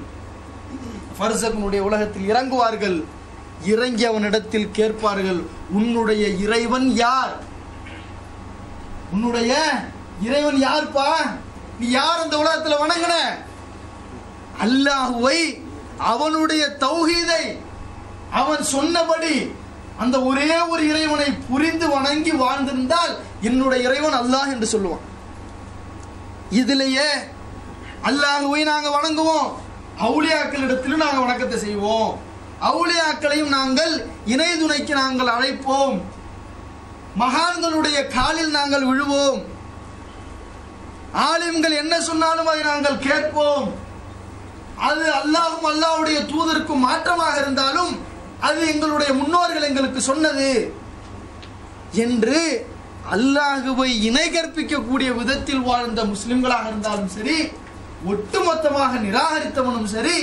பர்சக்னுடைய உலகத்தில் இறங்குவார்கள். இறங்கி அவனிடத்தில் கேட்பார்கள், உன்னுடைய இறைவன் யார்? உன்னுடைய இறைவன் யார்ப்பா? நீ யார் அந்த உலகத்துல வணங்கின? அல்லாஹ்வை, அவனுடைய தௌஹீதை அவன் சொன்னபடி அந்த ஒரே ஒரு இறைவனை புரிந்து வணங்கி வாழ்ந்திருந்தால் என்னுடைய இறைவன் அல்லாஹ் என்று சொல்லுவான். இதுலயே அல்லாஹ்வை நாங்க வணங்குவோம், அவுலியாக்களிடத்திலும் நாங்கள் வணக்கத்தை செய்வோம், அவுலியாக்களையும் நாங்கள் இணை துணைக்கு நாங்கள் அழைப்போம், மகான்களுடைய காலில் நாங்கள் விழுவோம், ஆலிம்கள் என்ன சொன்னாலும் அதை நாங்கள் கேட்போம், அது அல்லாஹும் அல்லாஹ்வுடைய தூதருக்கும் மாற்றமாக இருந்தாலும் அது எங்களுடைய முன்னோர்கள் எங்களுக்கு சொன்னது என்று அல்லாஹுவை இணை கற்பிக்கக்கூடிய விதத்தில் வாழ்ந்த முஸ்லிம்களாக இருந்தாலும் சரி, ஒட்டுமொத்தமாக நிராகரித்தவனும் சரி,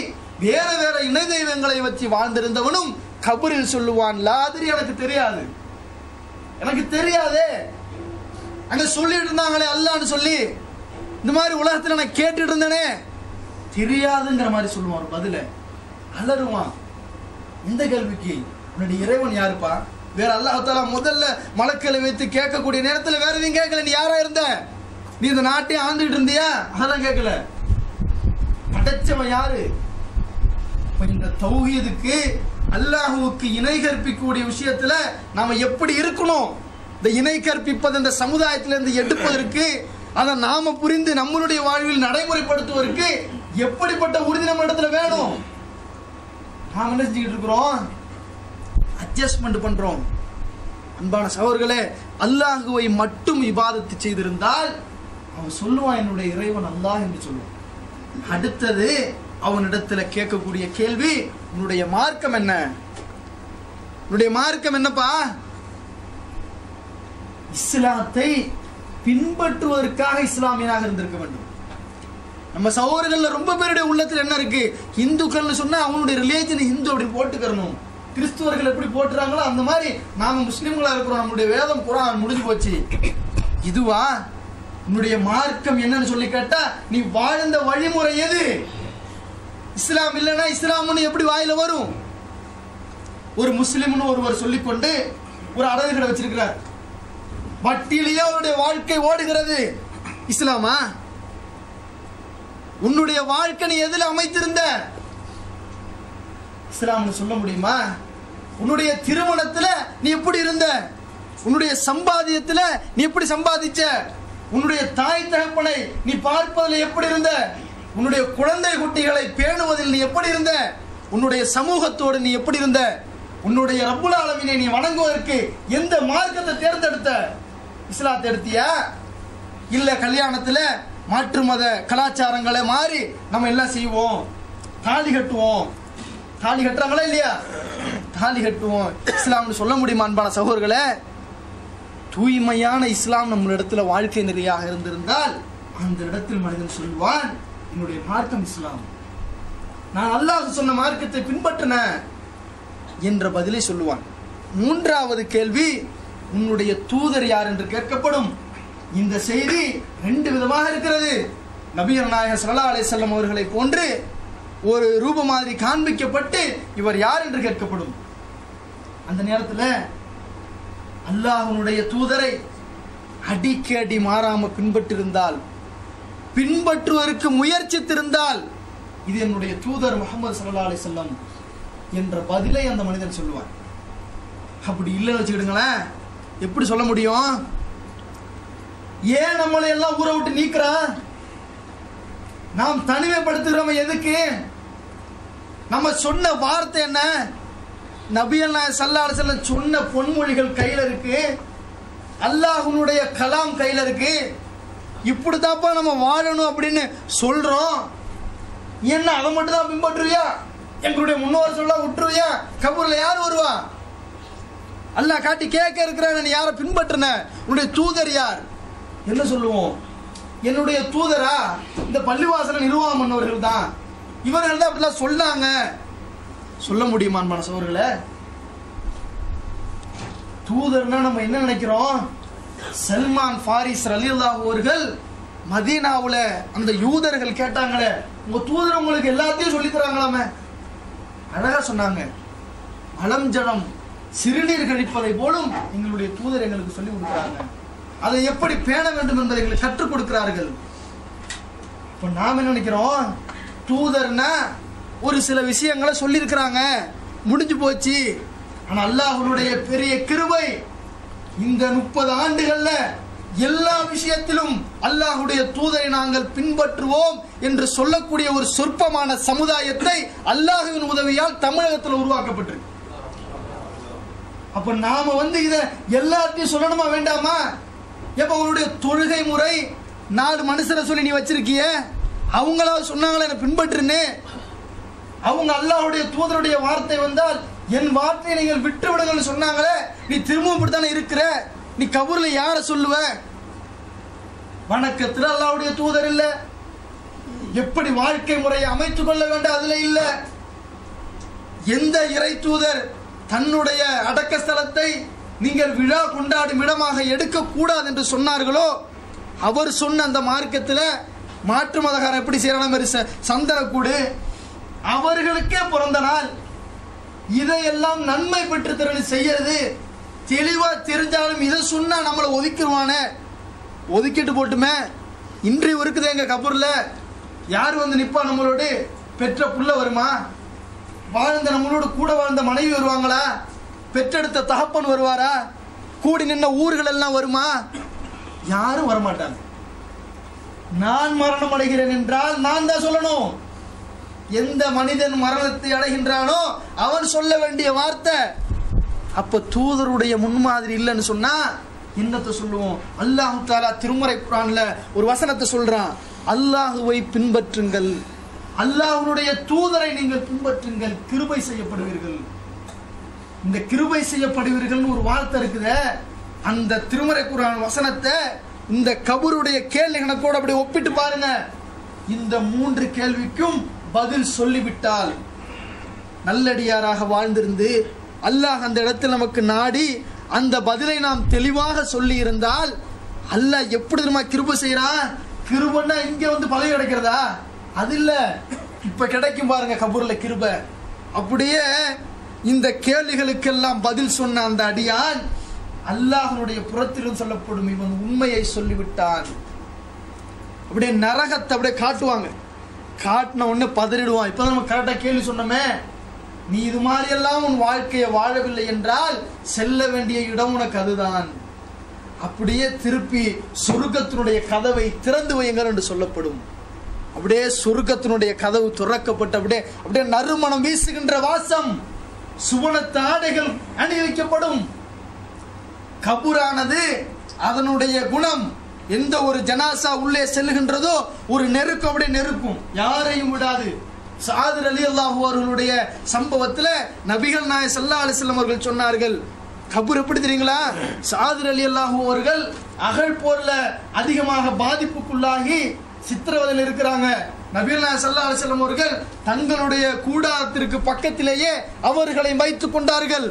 வேற வேற இணை தெய்வங்களை வச்சு வாழ்ந்திருந்தவனும் கபரில் சொல்லுவான், லாதிரி எனக்கு தெரியாது, எனக்கு தெரியாதே, அங்க சொல்லிட்டு இருந்தாங்களே அல்லான்னு சொல்லி, இந்த மாதிரி உலகத்துல நான் கேட்டுட்டு இருந்தேனே தெரியாதுங்கிற மாதிரி சொல்லுவான். பதில அலருவான். இந்த கேள்விக்கு உன்னுடைய இறைவன் யாருப்பா? வேற அல்லாஹ் தஆலா முதல்ல மலக்களை வைத்து கேட்கக்கூடிய நேரத்தில் வேற எதையும் கேட்கல. நீ யாரா இருந்த? நீ இந்த நாட்டையும் ஆண்டுகிட்டு இருந்தியா? அதெல்லாம் கேட்கல. படைச்சவன் யாரு? இந்த தௌஹீதுக்கு, அல்லாஹுவுக்கு இணை கற்பிக்கக்கூடிய விஷயத்துல நாம எப்படி இருக்கணும்? இந்த இணை கற்பிப்பது இந்த சமுதாயத்திலிருந்து எடுப்பதற்கு, அதை நாம புரிந்து நம்மளுடைய வாழ்வில் நடைமுறைப்படுத்துவதற்கு எப்படிப்பட்ட உறுதி நம்ம இடத்துல வேணும்? நாம என்ன செஞ்சுக்கிட்டு இருக்கிறோம்? அட்ஜஸ்ட்மெண்ட் பண்றோம். அன்பான சகோதரர்களே, அல்லாஹுவை மட்டும் இபாதத்து செய்திருந்தால் அவன் சொல்லுவான், என்னுடைய இறைவன் அல்லாஹ் என்று சொல்லுவான். அடுத்தது அவனிடத்துல கேட்கக்கூடிய கேள்வி, உன்னுடைய மார்க்கம் என்ன? உன்னுடைய மார்க்கம் என்னப்பா? இஸ்லாத்தை பின்பற்றுவதற்காக இஸ்லாமியனாக இருந்திருக்க வேண்டும். நம்ம சகோதரர்கள்ல ரொம்ப பேருடைய உள்ளத்துல என்ன இருக்கு, இந்துக்கள்னு சொன்னா அவனுடைய ரிலேஜன் ஹிந்து அப்படி போட்டுக்கிறணும், கிறிஸ்துவர்கள் எப்படி போட்டுறாங்களோ அந்த மாதிரி நாம முஸ்லிம்களா இருக்கிறோம், நம்முடைய வேதம் குர்ஆன் முடிஞ்சு போச்சு. இதுவா உன்னுடைய மார்க்கம் என்னன்னு சொல்லி கேட்டா, நீ வாழ்ந்த வழிமுறை எது? இஸ்லாம் இல்லைன்னா இஸ்லாம்னு எப்படி வாயில வரும்? ஒரு முஸ்லிம்னு ஒருவர் சொல்லிக்கொண்டு ஒரு அடகு கடை வச்சிருக்கிறார், வட்டியிலேயே அவருடைய வாழ்க்கை ஓடுகிறது. இஸ்லாமா? உன்னுடைய வாழ்க்கை நீ எதில் அமைத்திருந்த? இஸ்லாம்னு சொல்ல முடியுமா? உன்னுடைய திருமணத்துல நீ எப்படி இருந்த? உன்னுடைய சம்பாதியத்துல நீ எப்படி சம்பாதிச்ச? உன்னுடைய தாய் தகப்பனை நீ பார்ப்பதில் எப்படி இருந்த? உன்னுடைய குழந்தை குட்டிகளை பேணுவதில் நீ எப்படி இருந்த? உன்னுடைய சமூகத்தோடு நீ எப்படி இருந்த? உன்னுடைய ரப்புல் ஆலமீனை நீ வணங்குவதற்கு எந்த மார்க்கத்தை தேர்ந்தெடுத்த? இஸ்லாத்தை எடுத்தியா? இல்ல கல்யாணத்துல மாற்று மத கலாச்சாரங்களை மாறி நம்ம எல்லாம் செய்வோம், தாலி கட்டுவோம், தாலி கட்டுறாங்களா இல்லையா? தாலி கட்டுவோம், இஸ்லாம்னு சொல்ல முடியுமா? அன்பான சகோதரர்களே, தூய்மையான இஸ்லாம் நம்ம இடத்துல வாழ்க்கை நெறியாக இருந்திருந்தால் அந்த இடத்தில் மனிதன் சொல்வான், என்னுடைய மார்க்கம் இஸ்லாம், நான் அல்லாஹ் சொன்ன மார்க்கத்தை பின்பற்றின என்ற பதிலை சொல்லுவான். மூன்றாவது கேள்வி, உன்னுடைய தூதர் யார் என்று கேட்கப்படும். இந்த செய்தி ரெண்டு விதமாக இருக்கிறது. நபிகள் நாயகம் ஸல்லல்லாஹு அலைஹி வஸல்லம் அவர்களை போன்று ஒரு ரூப மாதிரி காண்பிக்கப்பட்டு இவர் யார் என்று கேட்கப்படும். அந்த நேரத்தில் அல்லாஹ்வுடைய தூதரை அடிக்கடி மாறாம பின்பற்றிருந்தால், பின்பற்றுவதற்கு முயற்சித்திருந்தால், இது என்னுடைய தூதர் முஹம்மது ஸல்லல்லாஹு அலைஹி வஸல்லம் என்ற பதிலை அந்த மனிதன் சொல்லுவார். அப்படி இல்லைன்னு வச்சுக்கிடுங்களேன், எப்படி சொல்ல முடியும்? ஏன் நம்மளை எல்லாம் ஊரை விட்டு நீக்கிறான்? நாம் தனிமைப்படுத்துகிறோம் எதுக்கு? நம்ம சொன்ன வார்த்தை என்ன? நபிகள் நாயகம் ஸல்லல்லாஹு அலைஹி வஸல்லம் சொன்ன பொன்மொழிகள் கையில இருக்கு, அல்லாஹ்வுடைய கலாம் கையில இருக்கு. இப்படிதாப்பா நம்ம வாழணும் அப்படின்னு சொல்றோம். என்ன அதை மட்டும் தான் பின்பற்றுவியா? எங்களுடைய முன்னோர் சொல்ல விட்டுருவியா? கபூர்ல யார் வருவா? அல்லாஹ் காட்டி கேட்க இருக்கிறான், நீ யாரை பின்பற்றின? உன்னுடைய தூதர் யார்? என்ன சொல்லுவோம்? என்னுடைய தூதரா இந்த பள்ளிவாசல நிர்வாகம் பண்ணவர்கள் தான், இவர்கள் தான் அப்படிலாம் சொன்னாங்க. சொல்ல முடியுமா அன்பான சகோதரர்களே? தூதர்னா நம்ம என்ன நினைக்கிறோம்? சல்மான் ஃபாரிஸ் ரலியல்லாஹு அவர்கள் மதீனாவுல அந்த யூதர்கள் கேட்டாங்களே, உங்க தூதர் உங்களுக்கு எல்லாத்தையும் சொல்லி தராங்களாமே. அழகா சொன்னாங்க, அலம் ஜலம் சிறுநீர் கழிப்பதை போலும் எங்களுடைய தூதர் எங்களுக்கு சொல்லி கொடுக்கிறாங்க, அதை எப்படி பேண வேண்டும் என்பதை எங்களுக்கு கற்றுக் கொடுக்கிறார்கள். இப்ப நாம என்ன நினைக்கிறோம்? தூதர்னா ஒரு சில விஷயங்களை சொல்லி இருக்கிறாங்க, முடிஞ்சு போச்சு. ஆனா அல்லாஹ்வுடைய பெரிய கிருபை, இந்த 30 ஆண்டுகள்ல எல்லா விஷயத்திலும் அல்லாஹ்வுடைய தூதரை நாங்கள் பின்பற்றுவோம் என்று சொல்லக்கூடிய ஒரு சொற்பமான சமுதாயத்தை அல்லாஹ்வின் உதவியால் தமிழகத்தில் உருவாக்கப்பட்டிருக்கு. அப்ப நாம இத எல்லாத்தையும் சொல்லணுமா வேண்டாமா? எப்ப அவருடைய தொழுகை முறை 4 மனுஷரை சொல்லி நீ வச்சிருக்கிய, அவங்களாவது சொன்னாங்களே என்ன பின்பற்றுன்னு. அவங்க அல்லாஹ்வுடைய தூதருடைய வார்த்தை வந்தால் என் வார்த்தையை நீங்கள் விட்டு விடுங்கன்னு சொன்னாங்களே, நீ திரும்பவும் இப்படித்தானே இருக்கிற. நீ கபூர்ல யார சொல்லுவ? வணக்கத்தில் அல்லாஹ்வுடைய தூதர் இல்ல, எப்படி வாழ்க்கை முறையை அமைத்துக் கொள்ள வேண்டும் அதுல இல்ல. எந்த இறை தூதர் தன்னுடைய அடக்க ஸ்தலத்தை நீங்கள் விழா கொண்டாடும் இடமாக எடுக்க கூடாது என்று சொன்னார்களோ, அவர் சொன்ன அந்த மார்க்கத்தில் மாற்று மதகாரன் எப்படி செய்யறாங்க? சந்தனக்கூடு அவர்களுக்கே பிறந்த நாள், இதையெல்லாம் நன்மை பெற்று தர செய்யறது தெளிவா தெரிஞ்சாலும் இதை சொன்னா நம்மளை ஒதுக்கிடுவானே, ஒதுக்கிட்டு போட்டுமே. இன்றைய இருக்குதே எங்க கபூர்ல யார் நிப்பா? நம்மளோடு பெற்ற புள்ள வருமா? வாழ்ந்த நம்மளோடு கூட வாழ்ந்த மனைவி வருவாங்களா? பெற்றெடுத்த தகப்பன் வருவாரா? கூடி நின்ன ஊர்கள் எல்லாம் வருமா? யாரும் வரமாட்டாங்க. நான் மரணம் அடைகிறேன் என்றால் நான் தான் சொல்லணும். எந்த மனிதன் மரணத்தை அடைகின்றானோ அவன் சொல்ல வேண்டிய வார்த்தை. அப்ப தூதருடைய முன்மாதிரி இல்லைன்னு சொன்னா என்னத்தை சொல்லுவோம்? அல்லாஹ் தஆலா திருமறை குர்ஆன்ல ஒரு வசனத்தை சொல்றான், அல்லாஹ்வை பின்பற்றுங்கள், அல்லாஹ்வுடைய தூதரை நீங்கள் பின்பற்றுங்கள், கிருபை செய்யப்படுவீர்கள். இந்த கிருபை செய்யப்படுவீர்கள் ஒரு வார்த்தை இருக்குதே, அந்த திருமறை குர்ஆன் வசனத்தை இந்த கபூருடைய கேள்வி கணக்கோடு அப்படி ஒப்பிட்டு பாருங்க. இந்த 3 கேள்விக்கும் பதில் சொல்லிவிட்டால் நல்லடியாராக வாழ்ந்திருந்து அல்லாஹ் அந்த இடத்தில் நமக்கு நாடி அந்த பதிலை நாம் தெளிவாக சொல்லி இருந்தால் அல்லாஹ் எப்படி தெரியுமா கிருபை செய்யறான்? கிருபைன்னா இங்க வந்து பதவி கிடைக்கிறதா? அது இல்ல, இப்ப கிடைக்கும் பாருங்க கபூர்ல கிருபை. அப்படியே இந்த கேள்விகளுக்கெல்லாம் பதில் சொன்ன அந்த அடியான் அல்லாஹ்வுடைய புறத்திலும் சொல்லப்படும் இவன் உண்மையை சொல்லிவிட்டான். அப்படியே நரகத்தை அப்படியே காட்டுவாங்க. காட்டின உடனே பதறிடுவான். இப்ப நம்ம கரெக்டா கேள்வி சொன்னோமே, நீ இது மாதிரி எல்லாம் உன் வாழ்க்கையை வாழவில்லை என்றால் செல்ல வேண்டிய இடம் உனக்கு அதுதான். அப்படியே திருப்பி சொர்க்கத்தினுடைய கதவை திறந்து வையுங்கள் என்று சொல்லப்படும். அப்படியே சொர்க்கத்தினுடைய கதவு திறக்கப்பட்டு அப்படியே நறுமணம் வீசுகின்ற வாசம், சுவனத்து ஆடைகள் அணிவிக்கப்படும். கபூரானது அதனுடைய குணம், எந்த ஒரு ஜனாசா உள்ளே செல்லுகின்றதோ ஒரு நெருக்கம் அப்படியே நெருக்கும், யாரையும் விடாது. சாத் ரலியல்லாஹு அவர்களுடைய சம்பவத்தில் நபிகள் நாயகம் ஸல்லல்லாஹு அலைஹி வஸல்லம் அவர்கள் சொன்னார்கள், கபூர் எப்படி தெரியுங்களா? சாத் ரலியல்லாஹு அவர்கள் அகழ் போர்ல அதிகமாக பாதிப்புக்குள்ளாகி சித்திரவதையில் இருக்கிறாங்க. நபிகள் நாயகம் ஸல்லல்லாஹு அலைஹி வஸல்லம் அவர்கள் தங்களுடைய கூடாரத்திற்கு பக்கத்திலேயே அவர்களை வைத்துக் கொண்டார்கள்.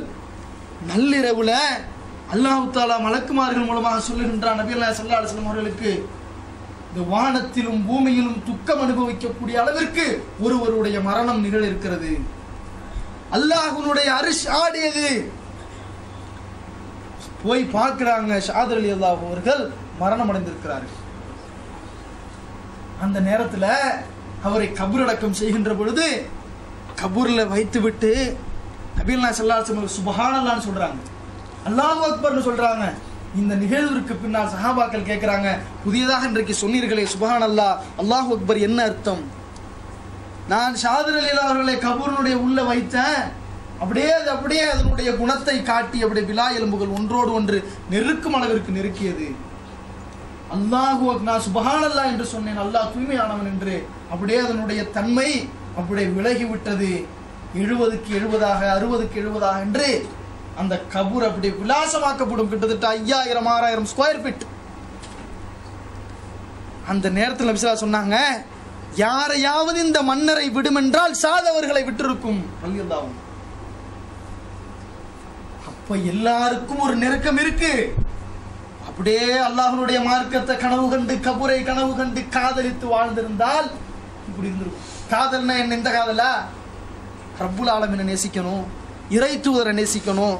நள்ளிரவுல அல்லாஹ் தஆலா மலக்குமார்கள் மூலமாக சொல்லுகின்றான் நபிகள் நாயகம் ஸல்லல்லாஹு அலைஹி வஸல்லம் அவர்களுக்கு, இந்த வானத்திலும் பூமியிலும் துக்கம் அனுபவிக்கக்கூடிய அளவிற்கு ஒருவருடைய மரணம் நிகழ இருக்கிறது. அல்லாஹ்வுடைய அரிஷ் ஆடியது. போய் பார்க்கிறாங்க, ஷாத் ரலியல்லாஹு அவர்கள் மரணம் அடைந்திருக்கிறார்கள். அந்த நேரத்தில் அவரை கபூரடக்கம் செய்கின்ற பொழுது கபூர்ல வைத்து விட்டு நபிகள் நாயகம் ஸல்லல்லாஹு அலைஹி வஸல்லம் சுப்ஹானல்லாஹ்னு சொல்றாங்க, அல்லாஹு அக்பர்னு சொல்றாங்க. இந்த நிகழ்விற்கு பின்னால் சஹாபாக்கள் கேட்கிறாங்க, புதியதாக இன்றைக்கு சொன்னீர்களே சுப்ஹானல்லாஹ் அல்லாஹு அக்பர் என்ன அர்த்தம்? நான் ஷாத் ரலியல்லாஹு அவர்களை கபூரினுடைய உள்ள வைத்தேன், அப்படியே அதனுடைய குணத்தை காட்டி அப்படியே விலா எலும்புகள் ஒன்றோடு ஒன்று நெருக்கும் அளவிற்கு நெருக்கியது. அல்லாஹு அக்பர் சுப்ஹானல்லாஹ் என்று சொன்னேன், அல்லாஹ் தூய்மையானவன் என்று. அப்படியே அதனுடைய தன்மை அப்படியே விலகிவிட்டது. 70க்கு 70ஆக 60க்கு 70ஆக என்று அந்த கபூர் அப்படியே விலாசமாக்கப்படும். கிட்டத்தட்ட 5000-6000 ஸ்கொயர் ஃபீட். அந்த நேரத்தில் நபி ஸல்லல்லாஹு சொன்னாங்க, யாரையாவது இந்த மன்னரை விடும் என்றால் சாதவர்களை விட்டிருக்கும். அப்ப எல்லாருக்கும் ஒரு நெருக்கம் இருக்கு. அப்படியே அல்லாஹ்வுடைய மார்க்கத்தை கனவு கண்டு கபூரை கனவு கண்டு காதலித்து வாழ்ந்திருந்தால் இப்படி இருந்திருக்கும். காதல்னா என்ன? இந்த காதலா? ரப்புல் ஆலமீனை நேசிக்கணும், இறை தூதரை நேசிக்கணும்,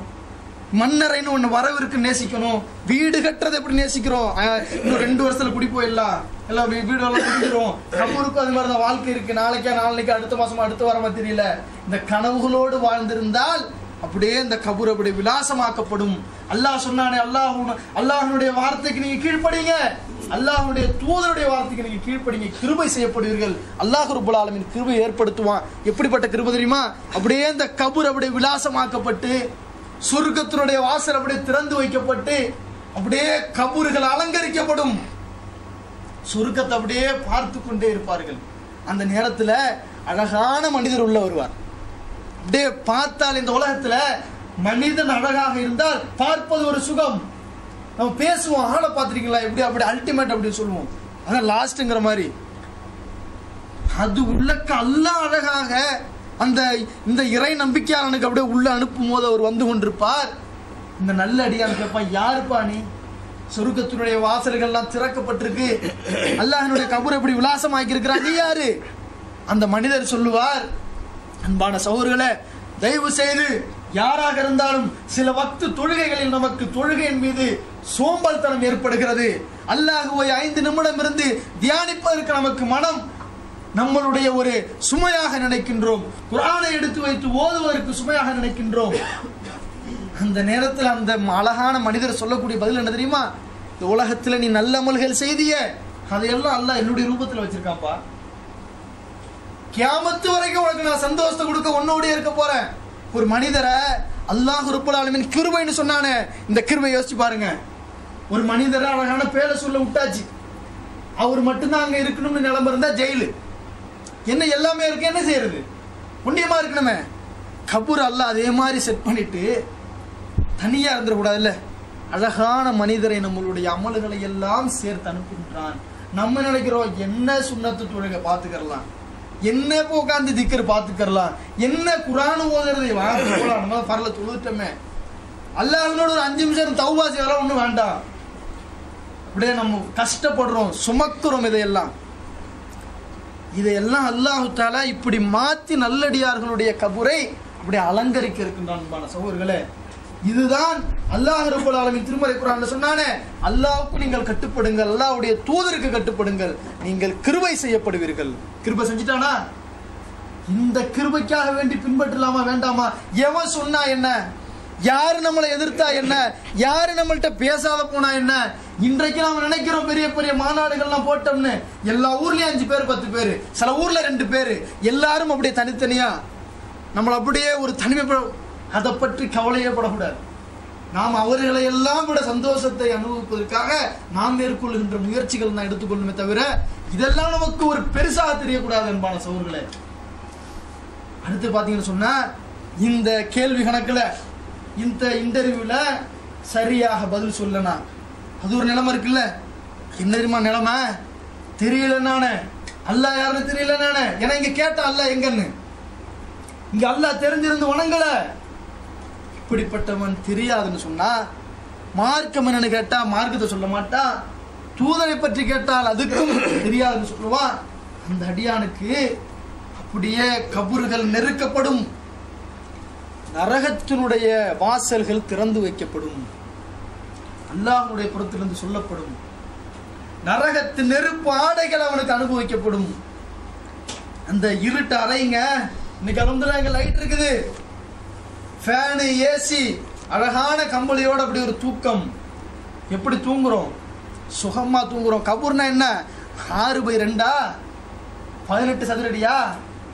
மன்னரைன்னு ஒண்ணு வரவிருக்கு நேசிக்கணும், வீடு கட்டுறது எப்படி நேசிக்கிறோம், இன்னும் 2 வருஷத்துல குடி போயிடலாம், எல்லாம் வீடு எல்லாம் குடிக்கிறோம். கபூருக்கும் அது மாதிரிதான் வாழ்க்கை இருக்கு. நாளைக்கு அடுத்த மாசமா அடுத்த வாரமா தெரியல. இந்த கனவுகளோடு வாழ்ந்திருந்தால் அப்படியே இந்த கபூர் அப்படி விலாசமாக்கப்படும். அல்லாஹ் சொன்னானே, அல்லாஹ்வுடைய வார்த்தைக்கு நீங்க கீழ்ப்படிங்க, அல்லாஹ்வுடைய தூதருடைய வார்த்தைக்கு நீங்க கீழ்ப்படிங்க, கிருபை செய்யப்படுவீர்கள். அல்லாஹ் ரப்பல் ஆலமீன் கிருபை ஏற்படுத்துவான். எப்படிப்பட்ட கிருபை தெரியுமா? அப்படியே இந்த கபூர் அப்படியே விலாசமாக்கப்பட்டு சொர்க்கத்தினுடைய வாசல் அப்படியே திறந்து வைக்கப்பட்டு அப்படியே கபூர்கள் அலங்கரிக்கப்படும். சொர்க்கத்தை அப்படியே பார்த்து கொண்டே இருப்பார்கள். அந்த நேரத்துல அழகான மனிதர் உள்ள வருவார். அப்படியே பார்த்தால் இந்த உலகத்துல மனிதன் அழகாக இருந்தால் பார்ப்பது ஒரு சுகம். நம்ம பேசுவோம், ஆளை பார்த்திருக்கீங்களா எப்படி, அப்படி அல்டிமேட் அப்படின்னு சொல்லுவோம், அதான் லாஸ்ட்ங்கிற மாதிரி. அது உள்ளக்க அல்லாஹ் அழகாக அந்த இந்த இறை நம்பிக்கையாளனுக்கு அப்படியே உள்ள அனுப்பும் போது அவர் வந்து கொண்டிருப்பார். இந்த நல்ல அடியான் கேட்பான், யாருப்பா நீ? சொர்க்கத்தினுடைய வாசல்கள் எல்லாம் திறக்கப்பட்டிருக்கு, அல்லாஹ்வினுடைய கபூர் எப்படி விலாசமாக்கி இருக்கிறான், நீ யாரு? அந்த மனிதர் சொல்லுவார், அன்பான சகோதரர்களே, தயவு செய்து யாராக இருந்தாலும் சில வக்து தொழுகைகளில் நமக்கு தொழுகையின் மீது சோம்பல்தனம் ஏற்படுகிறது. அல்லாஹ்வை 5 நிமிடம் இருந்து தியானிப்பதற்கு நமக்கு மனம் நம்மளுடைய ஒரு சுமையாக நினைக்கின்றோம். குர்ஆனை எடுத்து வைத்து ஓதுவதற்கு சுமையாக நினைக்கின்றோம். அந்த நேரத்தில் அந்த அழகான மனிதர் சொல்லக்கூடிய பதில் என்ன தெரியுமா? இந்த உலகத்தில் நீ நல்ல அமல்கள் செய்திய அதையெல்லாம் அல்லாஹ் என்னுடைய ரூபத்தில் வச்சிருக்காப்பா. கியாமத்து வரைக்கும் உனக்கு நான் சந்தோஷத்தை கொடுக்க உன்னோடே இருக்க போறேன். ஒரு மனிதரை அல்லாஹ் ரப்பல் ஆலமீன் கிருபைன்னு சொன்னானே, இந்த கிருபை யோசிச்சு பாருங்க. ஒரு மனிதரை அழகான பேரை சொல்ல விட்டாச்சு, அவர் மட்டும்தான் அங்க இருக்கணும்னு நிலைமை இருந்தா ஜெயிலு. என்ன எல்லாமே இருக்கு, என்ன செய்யறது? புண்ணியமா இருக்கணுமே. கபூர் அல்லாஹ் அதே மாதிரி செட் பண்ணிட்டு தனியா இருந்துடக்கூடாதுல்ல. அழகான மனிதரை நம்மளுடைய அமல்களை எல்லாம் சேர்த்து அனுப்புகின்றான். நம்ம நினைக்கிறோம் என்ன சுன்னத்து தொழுகை பார்த்துக்கலாம், என்ன இப்போ உட்காந்து திக்கர் பார்த்துக்கலாம், என்ன குரான் ஓதுறது போலாம், நம்ம பரல தொழுதுட்டோமே, அல்லாஹ்வோட ஒரு 5 நிமிஷம் தௌபா செய்யலாம், ஒன்றும் வேண்டாம். அப்படியே நம்ம கஷ்டப்படுறோம், சுமக்குறோம். இதையெல்லாம் அல்லாஹு தஆலா இப்படி மாத்தி நல்லடியார்களுடைய கபரை அப்படி அலங்கரிக்க இருக்கின்றான். அன்பான சகோதரர்களே, இதுதான் அல்லாஹ் ரப்பல் ஆலமீன் திருமறை குர்ஆன்ல சொன்னானே, அல்லாஹ்வுக்கு நீங்கள் கட்டுப்படுங்கள், அல்லாஹ்வுடைய தூதருக்கு கட்டுப்படுங்கள், நீங்கள் கிருபை செய்யப்படுவீர்கள். கிருபை செஞ்சிட்டானா? இந்த கிருபைக்காக வேண்டி பின்பற்றலாமா வேண்டாமா? எவன் சொன்னா என்ன, யாரு நம்மளை எதிர்த்தா என்ன, யாரு நம்மள்ட்ட பேசாத போனா என்ன? இன்றைக்கு நாம நினைக்கிறோம் பெரிய பெரிய மாநாடுகள்லாம் போட்டோம்னு, எல்லா ஊர்லயும் 5 பேர் 10 பேர், சில ஊர்ல 2 பேர், எல்லாரும் அப்படியே தனித்தனியா நம்மள அப்படியே ஒரு தனிமை, அதை பற்றி கவலையே படக்கூடாது. நாம் அவர்களை எல்லாம் விட சந்தோஷத்தை அனுபவிப்பதற்காக நாம் மேற்கொள்கின்ற முயற்சிகள் தான் எடுத்துக்கொள்ளுமே தவிர இதெல்லாம் நமக்கு ஒரு பெருசாக தெரியக்கூடாது. அன்பான சகோதரர்களே, அடுத்து பாத்தீங்கன்னு சொன்னா, இந்த கேள்வி கணக்குல இந்த இன்டர்வியூல சரியாக பதில் சொல்லனா அது ஒரு நிலைமை இருக்குல்ல. என்ன தெரியுமா நிலைமை? தெரியல நானே, அல்லாஹ் யாருன்னு தெரியல நானே. ஏன்னா இங்க கேட்டா அல்லாஹ் எங்கன்னு, இங்க அல்லாஹ் தெரிஞ்சிருந்து வணங்கல. இப்படிப்பட்டவன் தெரியாதுன்னு சொன்னா, மார்க்கம் என்னன்னு கேட்டா மார்க்கத்தை சொல்ல மாட்டா, தூதரை பற்றி கேட்டால் அதுக்கும் தெரியாதுன்னு சொல்லுவான். அந்த அடியானுக்கு அப்படியே கபூர்கள் நெருக்கப்படும், நரகத்தினுடைய வாசல்கள் திறந்து வைக்கப்படும், அல்லாஹ்வுடைய புறத்திலிருந்து சொல்லப்படும், நரகத்து நெருப்பு ஆடைகள் அவனுக்கு அனுபவிக்கப்படும். அந்த இருட்டு அறைங்க, இன்னைக்கு அலமதுல்லாஹ் லைட் இருக்குது, ஃபேனு, ஏசி, அழகான கம்பளியோட அப்படி ஒரு தூக்கம். எப்படி தூங்குறோம்? சுகமா தூங்குறோம். கபூர்னா என்ன? 6/2 18 சதுரடியா?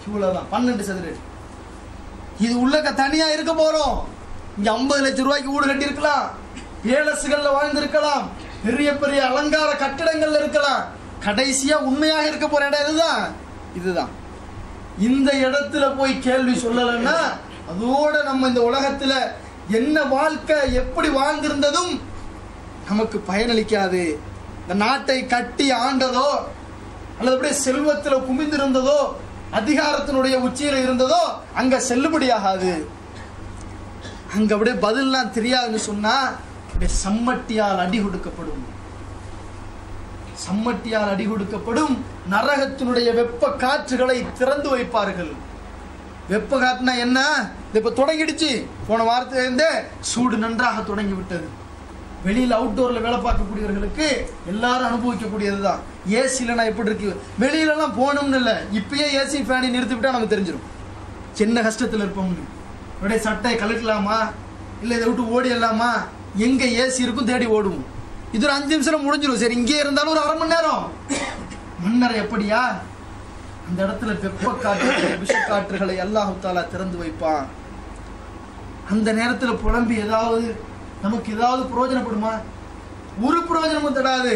இவ்வளவுதான், 12 சதுரடி. இது உள்ளக்க தனியா இருக்க போறோம். இங்க 50 லட்சம் ரூபாய்க்கு வீடு கட்டி இருக்கலாம், பேலஸ்கள்ல வாழ்ந்திருக்கலாம், பெரிய பெரிய அலங்கார கட்டிடங்கள்ல இருக்கலாம். கடைசியா உண்மையாக இருக்க போற இடம் இதுதான். இந்த இடத்துல போய் கேள்வி சொல்லலன்னா அதோட நம்ம இந்த உலகத்துல என்ன வாழ்க்கை எப்படி வாழ்ந்திருந்ததும் நமக்கு பயனளிக்காது. இந்த நாட்டை கட்டி ஆண்டதோ அல்லது அப்படியே செல்வத்துல குமிந்திருந்ததோ அதிகாரத்தினுடைய உச்சியில இருந்ததோ அங்க செல்லுபடியாகாது. அங்க அப்படியே பதில்லாம் தெரியாதுன்னு சொன்னா அப்படியே சம்மட்டியால் அடி கொடுக்கப்படும், சம்மட்டியால் அடி கொடுக்கப்படும். நரகத்தினுடைய வெப்ப காற்றுகளை திறந்து வைப்பார்கள். வெப்ப காற்றுனா என்ன? இப்ப தொடங்கிடுச்சு, போன வாரத்திலிருந்து சூடு நன்றாக தொடங்கி விட்டது. வெளியில் அவுட்டோர்ல வேலை பார்க்கக்கூடியவர்களுக்கு எல்லாரும் அனுபவிக்கக்கூடியதுதான். ஏசிலனா எப்படி இருக்கு, வெளியிலலாம் போகணும்னு இல்லை, இப்பயே ஏசி ஃபேனை நிறுத்திவிட்டா நமக்கு தெரிஞ்சிடும் சின்ன கஷ்டத்தில் இருப்போம்னு. அப்படியே சட்டை கலக்கலாமா இல்லை இதை விட்டு ஓடிடலாமா, எங்க ஏசி இருக்கும் தேடி ஓடுவோம். இது ஒரு 5 நிமிஷம் முடிஞ்சிடும். சரி, இங்கே இருந்தாலும் ஒரு 1/2 மணி நேரம், மன்னரை எப்படியா அந்த இடத்துல வெப்ப காற்று விஷக்காற்றுகளை அல்லாஹ் தஆலா திறந்து வைப்பான். அந்த நேரத்தில் புலம்பி ஏதாவது நமக்கு ஏதாவது பிரயோஜனப்படுமா? ஒரு பிரயோஜனமும் தராது.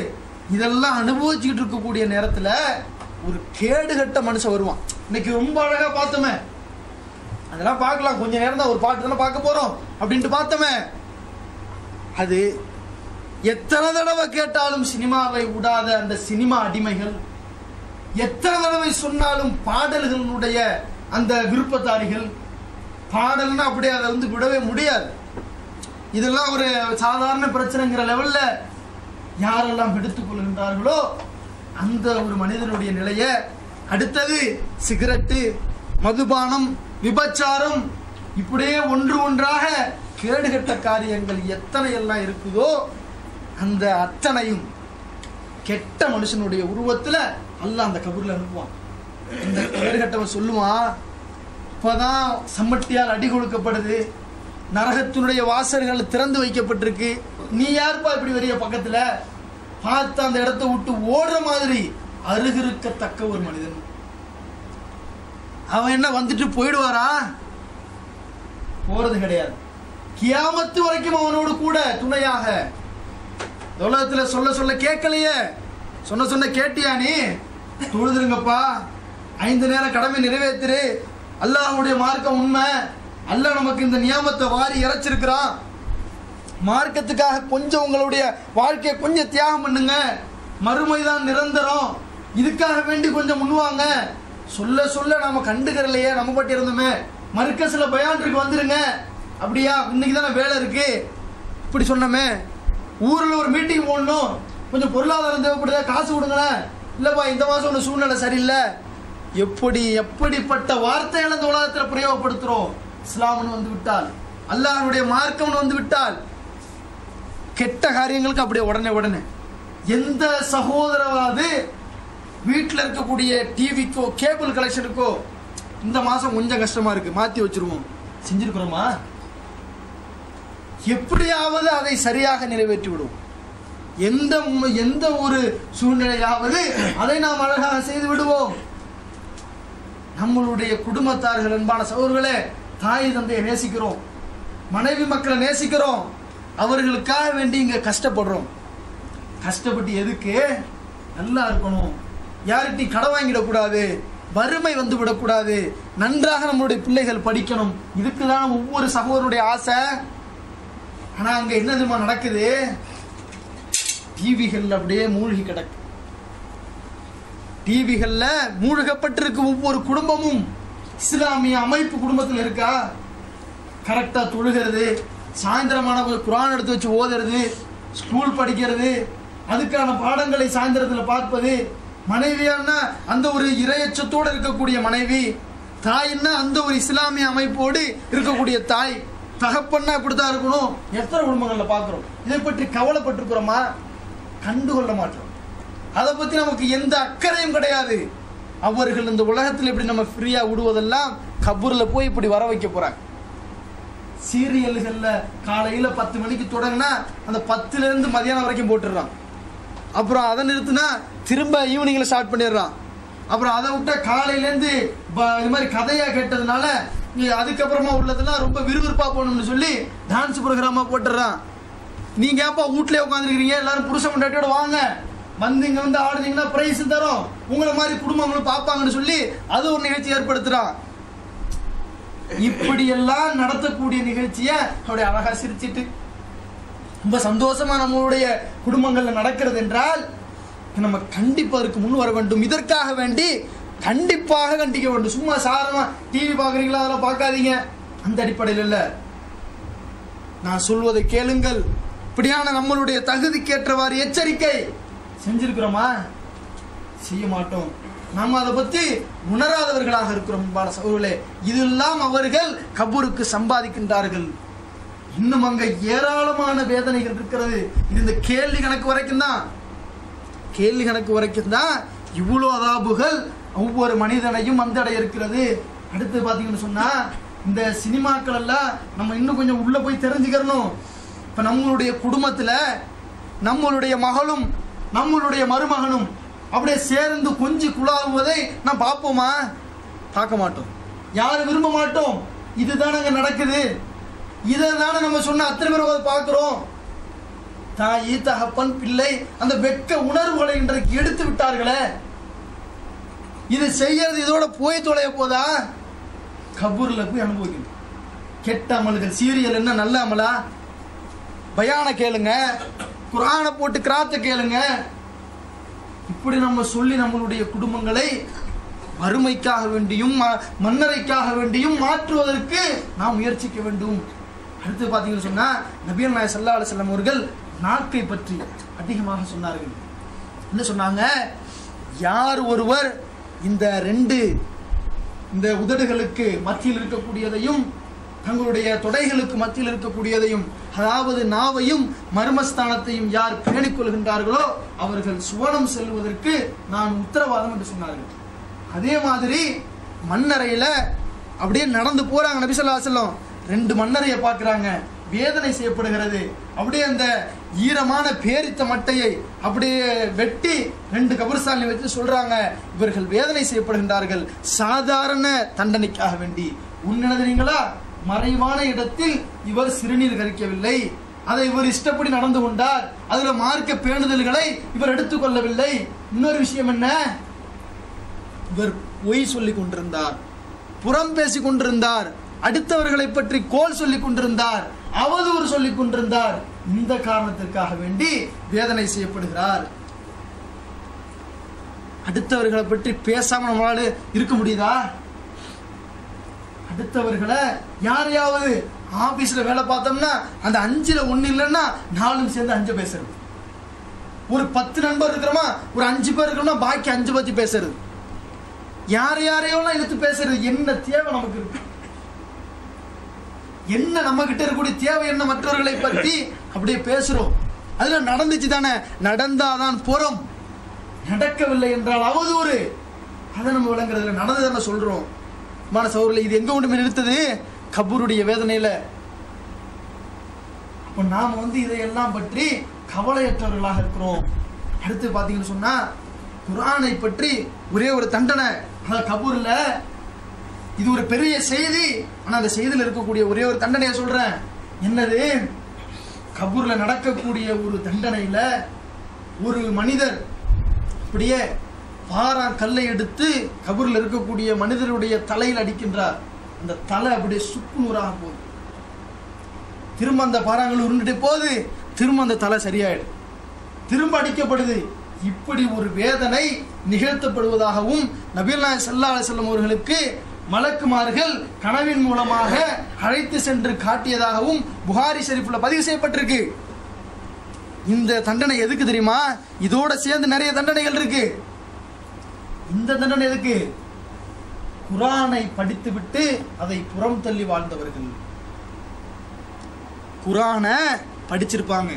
இதெல்லாம் அனுபவிச்சுக்கிட்டு இருக்கக்கூடிய நேரத்துல ஒரு கேடுகட்ட மனுஷன் வருவான். இன்னைக்கு ரொம்ப அழகா பார்த்தோமே, அதெல்லாம் பார்க்கலாம், கொஞ்ச நேரம் தான், ஒரு பாட்டு தானே பார்க்க போறோம் அப்படின்ட்டு பார்த்தோமே, அது எத்தனை தடவை கேட்டாலும் சினிமாவை விடாத அந்த சினிமா அடிமைகள், எத்தனை தடவை சொன்னாலும் பாடல்களுடைய அந்த விருப்பத்தாரிகள், பாடல்னா அப்படியே அதை விடவே முடியாது. இதெல்லாம் ஒரு சாதாரண பிரச்சனைங்கிற லெவல்ல யாரெல்லாம் எடுத்துக் கொள்கின்றார்களோ அந்த ஒரு மனிதனுடைய நிலைய, அடுத்தது சிகரெட்டு, மதுபானம், விபச்சாரம், இப்படியே ஒன்று ஒன்றாக கேடுகட்ட காரியங்கள் எத்தனை எல்லாம் இருக்குதோ அந்த அத்தனையும் கெட்ட மனுஷனுடைய உருவத்துல அல்லாஹ் அந்த கபூர்ல அனுப்புவான். இந்த கேடுகட்டவன் சொல்லுவான், இப்பதான் சம்மட்டியால் அடி கொடுக்கப்படுது, நரகத்தினுடைய வாசல்கள் திறந்து வைக்கப்பட்டிருக்கு, நீ யாருப்பா இப்படி வரிய பக்கத்துல? பார்த்து அந்த இடத்தை விட்டு ஓடுற மாதிரி அருகிருக்கத்தக்க ஒரு மனிதன். அவன் என்ன வந்துட்டு போயிடுவாரா? போறது கிடையாது. கியாமத்து வரைக்கும் அவனோடு கூட துணையாக. உலகத்துல சொல்ல சொல்ல கேட்கலையே, சொன்ன கேட்டியா? நீ தொழுதுருங்கப்பா, 5 நேர கடமை நிறைவேற்று, அல்லாஹ்வுடைய மார்க்கம் உண்மை, அல்லாஹ் நமக்கு இந்த நியாமத்தை வாரி இறைச்சிருக்கிறான், மார்க்கத்துக்காக கொஞ்சம் உங்களுடைய வாழ்க்கையை கொஞ்சம் தியாகம் பண்ணுங்க, மறுமைதான் நிரந்தரம், இதுக்காக வேண்டி கொஞ்சம் முன்வாங்க. சொல்ல சொல்ல நாம கண்டுக்கிறலையே, நம்ம பட்டி இருந்தோமே, மர்கஸ்ல பயான் இருக்கு வந்துருங்க. அப்படியா, இன்னைக்கு தானே வேலை இருக்கு, இப்படி சொன்னமே. ஊர்ல ஒரு மீட்டிங் போடணும், கொஞ்சம் பொருளாதாரம் தேவைப்படுதா, காசு கொடுங்களேன். இல்லப்பா இந்த மாசம் ஒன்று சூழ்நிலை சரியில்லை. எப்படிப்பட்ட வார்த்தைகளை இந்த உலகத்தில் பிரயோகப்படுத்துறோம். இஸ்லாம்னு வந்து விட்டால், அல்லாஹ்வுடைய மார்க்கம்னு வந்து விட்டால், கெட்ட காரியங்களுக்கு அப்படியே உடனே எந்த சகோதரவாது வீட்டில் இருக்கக்கூடிய டிவிக்கோ கேபிள் கலெக்ஷனுக்கோ இந்த மாசம் கொஞ்சம் கஷ்டமா இருக்கு, மாத்தி வச்சிருவோம், செஞ்சிருக்கிறோமா? எப்படியாவது அதை சரியாக நிறைவேற்றி விடுவோம். எந்த ஒரு சூழ்நிலையாவது அதை நாம் அழகாக செய்து விடுவோம். நம்மளுடைய குடும்பத்தார்கள், அன்பான சகோதரர்களே, தாய் தந்தையை நேசிக்கிறோம், மனைவி மக்களை நேசிக்கிறோம், அவர்களுக்காக வேண்டி இங்க கஷ்டப்படுறோம். கஷ்டப்பட்டு எதுக்கு? நல்லா இருக்கணும், யார்கிட்டையும் கடை வாங்கிடக்கூடாது, வறுமை வந்து விடக்கூடாது, நன்றாக நம்மளுடைய பிள்ளைகள் படிக்கணும். இதுக்குதான் ஒவ்வொரு சகோதரனுடைய ஆசை. ஆனா அங்க என்ன தெரியுமா நடக்குது? டிவிகள் அப்படியே மூழ்கி கிடக்கு. டிவிகள்ல மூழ்கப்பட்டிருக்கு ஒவ்வொரு குடும்பமும். இஸ்லாமிய அமைப்பு குடும்பத்தில் இருக்கா? கரெக்டா தொழுகிறது, சாயந்தரமான குர்ஆன் எடுத்து வச்சு ஓதுறது, ஸ்கூல் படிக்கிறது, அதுக்கான பாடங்களை சாயந்தரத்தில் பார்ப்பது, மனைவியானா அந்த ஒரு இறையச்சத்தோடு இருக்கக்கூடிய மனைவி, தாயின்னா அந்த ஒரு இஸ்லாமிய அமைப்போடு இருக்கக்கூடிய தாய், தகப்பன்னா இப்படித்தான் இருக்கணும். எத்தனை குடும்பங்கள்ல பார்க்கிறோம். இதை பற்றி கவலைப்பட்டிருக்கிறோமா? கண்டுகொள்ள மாட்டோம். அதை பத்தி நமக்கு எந்த அக்கறையும் கிடையாது. அவர்கள் இந்த உலகத்தில் இப்படி நம்ம ஃப்ரீயா விடுவதெல்லாம் கபூர்ல போய் இப்படி வர வைக்க போறாங்க. சீரியல்கள்ல காலையில 10 மணிக்கு தொடங்கினா அந்த 10ல இருந்து மதியானம் வரைக்கும் போட்டுடுறான். அப்புறம் அதை நிறுத்தினா திரும்ப ஈவினிங்ல ஸ்டார்ட் பண்ணிடுறான். அப்புறம் அதை விட்டா காலையில இருந்து இது மாதிரி கதையா கேட்டதுனால அதுக்கப்புறமா உள்ளதெல்லாம் ரொம்ப விறுவிறுப்பா போகணும்னு சொல்லி டான்ஸ் ப்ரோக்ராமா போட்டுறான். நீங்க ஏப்பா வீட்லயே உட்காந்துருக்கீங்க, எல்லாரும் புருஷ முண்டாட்டியோட வாங்க, வந்து இங்க வந்து ஆடுனீங்கன்னா பிரைஸ் தரோம், உங்களை மாதிரி குடும்பங்களும் பார்ப்பாங்கன்னு சொல்லி அது ஒரு நிகழ்ச்சி ஏற்படுத்துறான். இப்படி எல்லாம் நடத்தக்கூடிய நிகழ்ச்சிய அவருடைய அழகா சிரிச்சிட்டு ரொம்ப சந்தோஷமா நம்மளுடைய குடும்பங்கள்ல நடக்கிறது என்றால் நம்ம கண்டிப்பா அதுக்கு முன் வர வேண்டும். இதற்காக வேண்டி கண்டிப்பாக கண்டிக்க வேண்டும். சும்மா சாரமா டிவி பாக்குறீங்களா, அதெல்லாம் பார்க்காதீங்க, அந்த அடிப்படையில் இல்ல. நான் சொல்வதை கேளுங்கள். இப்படியான நம்மளுடைய தகுதிக்கேற்றவாறு எச்சரிக்கை செஞ்சிருக்கிறோமா? செய்ய மாட்டோம். நாம் அதை பத்தி உணராதவர்களாக இருக்கிறோம். சகோதரர்களே, இதெல்லாம் அவர்கள் கபூருக்கு சம்பாதிக்கின்றார்கள். இன்னும் அங்க ஏராளமான வேதனைகள் இருக்கிறது. இது இந்த கேள்வி கணக்கு வரைக்கும் தான். கேள்வி கணக்கு வரைக்கும் தான் இவ்வளவு அதாபுகள் ஒவ்வொரு மனிதனையும் வந்தடைய இருக்கிறது. அடுத்து பாத்தீங்கன்னு சொன்னா இந்த சினிமாக்கள் எல்லாம் நம்ம இன்னும் கொஞ்சம் உள்ள போய் தெரிஞ்சுக்கிறணும். இப்ப நம்மளுடைய குடும்பத்துல நம்மளுடைய மகளும் நம்மளுடைய மருமகனும் அப்படியே சேர்ந்து கொஞ்சி குழாவுவதை நான் பார்ப்போமா? பார்க்க மாட்டோம். யாரும் விரும்ப மாட்டோம். இதுதான் அங்க நடக்குது. இதை தானே நம்ம சொன்ன அத்தனை பேர் பார்க்கிறோம். தாய் தகப்பன் பிள்ளை அந்த வெட்க உணர்வுகளை இன்றைக்கு எடுத்து விட்டார்களே. இது செய்யறது இதோட போய் தொலைய போதா? கபூர்ல போய் அனுபவிக்கணும். கெட்ட அமல்கள், சீரியல் என்ன நல்ல அமலா? பயான கேளுங்க, குர்ஆனை போட்டு கிராத்த கேளுங்க. இப்படி நம்ம சொல்லி நம்மளுடைய குடும்பங்களை வறுமைக்காக வேண்டியும் மன்னரைக்காக வேண்டியும் மாற்றுவதற்கு நாம் முயற்சிக்க வேண்டும். அடுத்து பாத்தீங்கன்னு சொன்னா நபிகள் நாயகம் ஸல்லல்லாஹு அலைஹி வஸல்லம் அவர்கள் நாக்கை பற்றி அதிகமாக சொன்னார்கள். என்ன சொன்னாங்க? யார் ஒருவர் இந்த உதடுகளுக்கு மத்தியில் இருக்கக்கூடியதையும் தங்களுடைய தொடைகளுக்கு மத்தியில் இருக்கக்கூடியதையும், அதாவது நாவையும் மர்மஸ்தானத்தையும் யார் பேணிக் கொள்கின்றார்களோ அவர்கள் சுவனம் செல்வதற்கு நான் உத்தரவாதம் என்று சொன்னார்கள். அதே மாதிரி மண்ணறையில அப்படியே நடந்து போறாங்க நபி ஸல்லல்லாஹு அலைஹி வஸல்லம். 2 மண்ணறையை பார்க்கிறாங்க, வேதனை செய்யப்படுகிறது. அப்படியே அந்த ஈரமான பேரித்த மட்டையை அப்படியே வெட்டி 2 கபர்ஸ்தானில் வச்சு சொல்றாங்க, இவர்கள் வேதனை செய்யப்படுகின்றார்கள் சாதாரண தண்டனைக்காக வேண்டி. உன்னதீங்களா, மறைவான இடத்தில் இவர் சிறுநீர் கழிக்கவில்லை, அதை இவர் இஷ்டப்படி நடந்து கொண்டார், அதுல மார்க்க பேணுதல்களை இவர் எடுத்துக்கொள்ளவில்லை. இன்னொரு விஷயம் என்ன? இவர் பொய் சொல்லிக் கொண்டிருந்தார், புறம் பேசிக் கொண்டிருந்தார், அடுத்தவர்களை பற்றி கோல் சொல்லிக் கொண்டிருந்தார், அவதூறு சொல்லிக் கொண்டிருந்தார். இந்த காரணத்திற்காக வேண்டி வேதனை செய்யப்படுகிறார். அடுத்தவர்களை பற்றி பேசாம நம்மளால இருக்க முடியுதா? அடுத்தவர்களை யாரையாவது ஆபீஸ்ல வேலை பார்த்தோம்னா அந்த 5ல் 1 இல்லைன்னா 4 சேர்ந்து 5 பேசுறது. ஒரு 10 நண்பர் இருக்கிறோமா, ஒரு 5 பேர் இருக்கிறோம்னா பாக்கி 5 பத்தி பேசுறது. யாரையோலாம் எடுத்து பேசுறது. என்ன தேவை நமக்கு இருக்கு? என்ன நம்ம கிட்ட இருக்கக்கூடிய தேவை என்ன? மற்றவர்களை பற்றி அப்படியே பேசுறோம். அதுல நடந்துச்சு தானே, நடந்தாதான் புறம், நடக்கவில்லை என்றால் அவதூறு. அதை நம்ம விளங்குறதுல நடந்ததான சொல்றோம். சகோதரர்களே, இது எங்க கொண்டு நிறுத்தது? கபூருடைய வேதனையில. அப்ப நாம இதையெல்லாம் பற்றி கவலையற்றவர்களாக இருக்கிறோம். அடுத்து பாத்தீங்கன்னு சொன்னா குர்ஆனை பற்றி ஒரே ஒரு தண்டனை கபூர்ல. இது ஒரு பெரிய செய்தி. ஆனா அந்த செய்தியில் இருக்கக்கூடிய ஒரே ஒரு தண்டனையை சொல்றேன். என்னது? கபூர்ல நடக்கக்கூடிய ஒரு தண்டனையில ஒரு மனிதர் அப்படியே பாறான் கல்லை எடுத்து கபூர்ல இருக்கக்கூடிய மனிதருடைய தலையில் அடிக்கின்றார். அந்த தலை அப்படியே சுக்குநூறாக போகுது. திரும்ப அந்த பாறாங்கள் உருண்டுட்டு போகுது. திரும்ப அந்த தலை சரியாயிடும். திரும்ப அடிக்கப்படுது. இப்படி ஒரு வேதனை நிகழ்த்தப்படுவதாகவும் நபிகள் நாயகம் ஸல்லல்லாஹு அலைஹி வஸல்லம் அவர்களுக்கு மலக்குமார்கள் கனவின் மூலமாக அழைத்து சென்று காட்டியதாகவும் புகாரி ஷரீஃப்ல பதிவு செய்யப்பட்டிருக்கு. இந்த தண்டனை எதுக்கு தெரியுமா? இதோட சேர்ந்து நிறைய தண்டனைகள் இருக்கு. இந்த தண்டனை எதுக்கு? குர்ஆனை படித்துவிட்டு அதை புறம் தள்ளி வாழ்ந்தவர்கள். குர்ஆனை படிச்சிருப்பாங்க,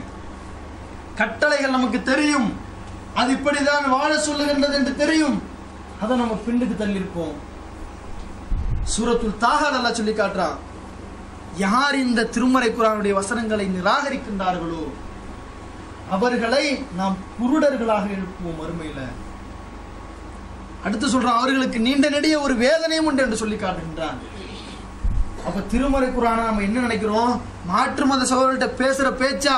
கட்டளைகள் நமக்கு தெரியும், அது இப்படிதான் வாழ சொல்லுகின்றது என்று தெரியும், அதை நம்ம பின்னுக்கு தள்ளி இருப்போம். சூரத்துல் தாஹா அல்லாஹ் சொல்லி காட்டுறான், யார் இந்த திருமறை குர்ஆனுடைய வசனங்களை நிராகரிக்கின்றார்களோ அவர்களை நாம் குருடர்களாக எழுப்புவோம் மறுமையில. அடுத்து சொல்றான், அவர்களுக்கு நீண்ட நெடிய ஒரு வேதனையும் உண்டு என்று சொல்லி காட்டுகின்றான். அப்ப திருமறை குர்ஆனை நம்ம என்ன நினைக்கிறோம்? மாற்று மத சகோதரர்கள்ட்ட பேசுற பேச்சா?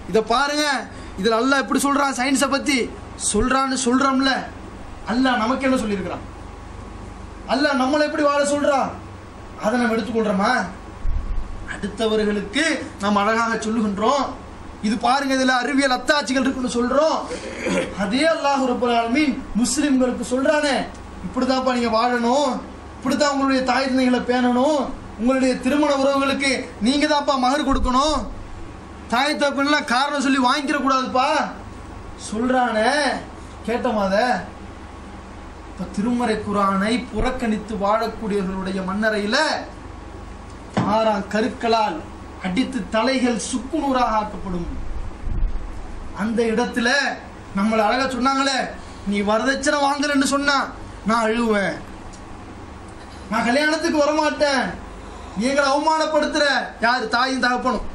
இத பாருங்க, இதுல அல்லாஹ் எப்படி சொல்றான், சயின்ஸை பத்தி சொல்றான்னு சொல்றோம்ல. அல்லாஹ் நமக்கு என்ன சொல்லி இருக்கிறான்? அல்லாஹ் நம்மளை எப்படி வாழ சொல்றான்? அதை நம்ம எடுத்துக்கொள்றோமா? அடுத்தவர்களுக்கு நாம் அழகாக சொல்லுகின்றோம். இது பாருங்க, இதுல அறிவியல் அத்தாட்சிகள் இருக்குன்னு சொல்றோம். அதே அல்லாஹ் ரப்பல் ஆலமீன் முஸ்லிம்களுக்கு சொல்றானே, இப்படிதான்ப்பா நீங்க வாழணும், இப்படித்தான் உங்களுடைய தாய் தந்தைகளை பேணணும், உங்களுடைய திருமண உறவுகளுக்கு நீங்க தான்ப்பா மகர் கொடுக்கணும், தாய் தகப்பன்லாம் காரணம் சொல்லி வாங்கிக்கிற கூடாதுப்பா சொல்றானே. கேட்டோமா? அத இப்ப திருமறை குர்ஆனை புறக்கணித்து வாழக்கூடியவர்களுடைய மண்ணறையில 6 கருக்களால் அடித்து தலைகள் சுக்குநூறாக ஆக்கப்படும். அந்த இடத்துல நம்மள அழகா சொன்னாங்களே, நீ வரதட்சணை வாங்கலன்னு சொன்னா நான் அழுவேன், நான் கல்யாணத்துக்கு வரமாட்டேன், நீங்களை அவமானப்படுத்துற யாரு? தாயும் தகப்பனும்.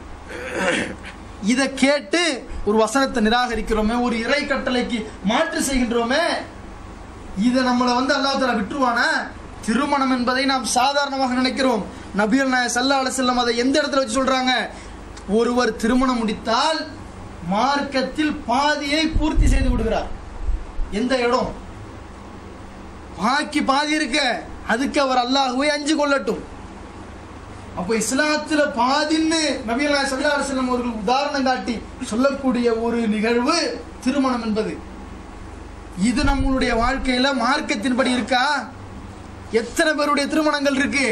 இதை கேட்டு ஒரு வசனத்தை நிராகரிக்கிறோமே, ஒரு இறை கட்டளைக்கு மாற்று செய்கின்றோமே, இதை நம்மளை அல்லாஹ் தஆலா விட்டுருவானா? திருமணம் என்பதை நாம் சாதாரணமாக நினைக்கிறோம். நபிகள் நாயகம் ஸல்லல்லாஹு அலைஹி வஸல்லம் அதை எந்த இடத்துல வச்சு சொல்றாங்க? ஒருவர் திருமணம் முடித்தால் மார்க்கத்தில் பாதியை பூர்த்தி செய்து விடுகிறார். எந்த இடம்? பாக்கி பாதி இருக்க, அதுக்கு அவர் அல்லாஹ்வை அஞ்சு கொள்ளட்டும். அப்ப இஸ்லாத்துல பாதின்னு நபிகள் நாயகம் ஸல்லல்லாஹு அலைஹி வஸல்லம் அவர்கள் உதாரணம் காட்டி சொல்லக்கூடிய ஒரு நிகழ்வு திருமணம் என்பது. இது நம்மளுடைய வாழ்க்கையில மார்க்கத்தின்படி இருக்கா? எத்தனை பேருடைய திருமணங்கள் இருக்கு?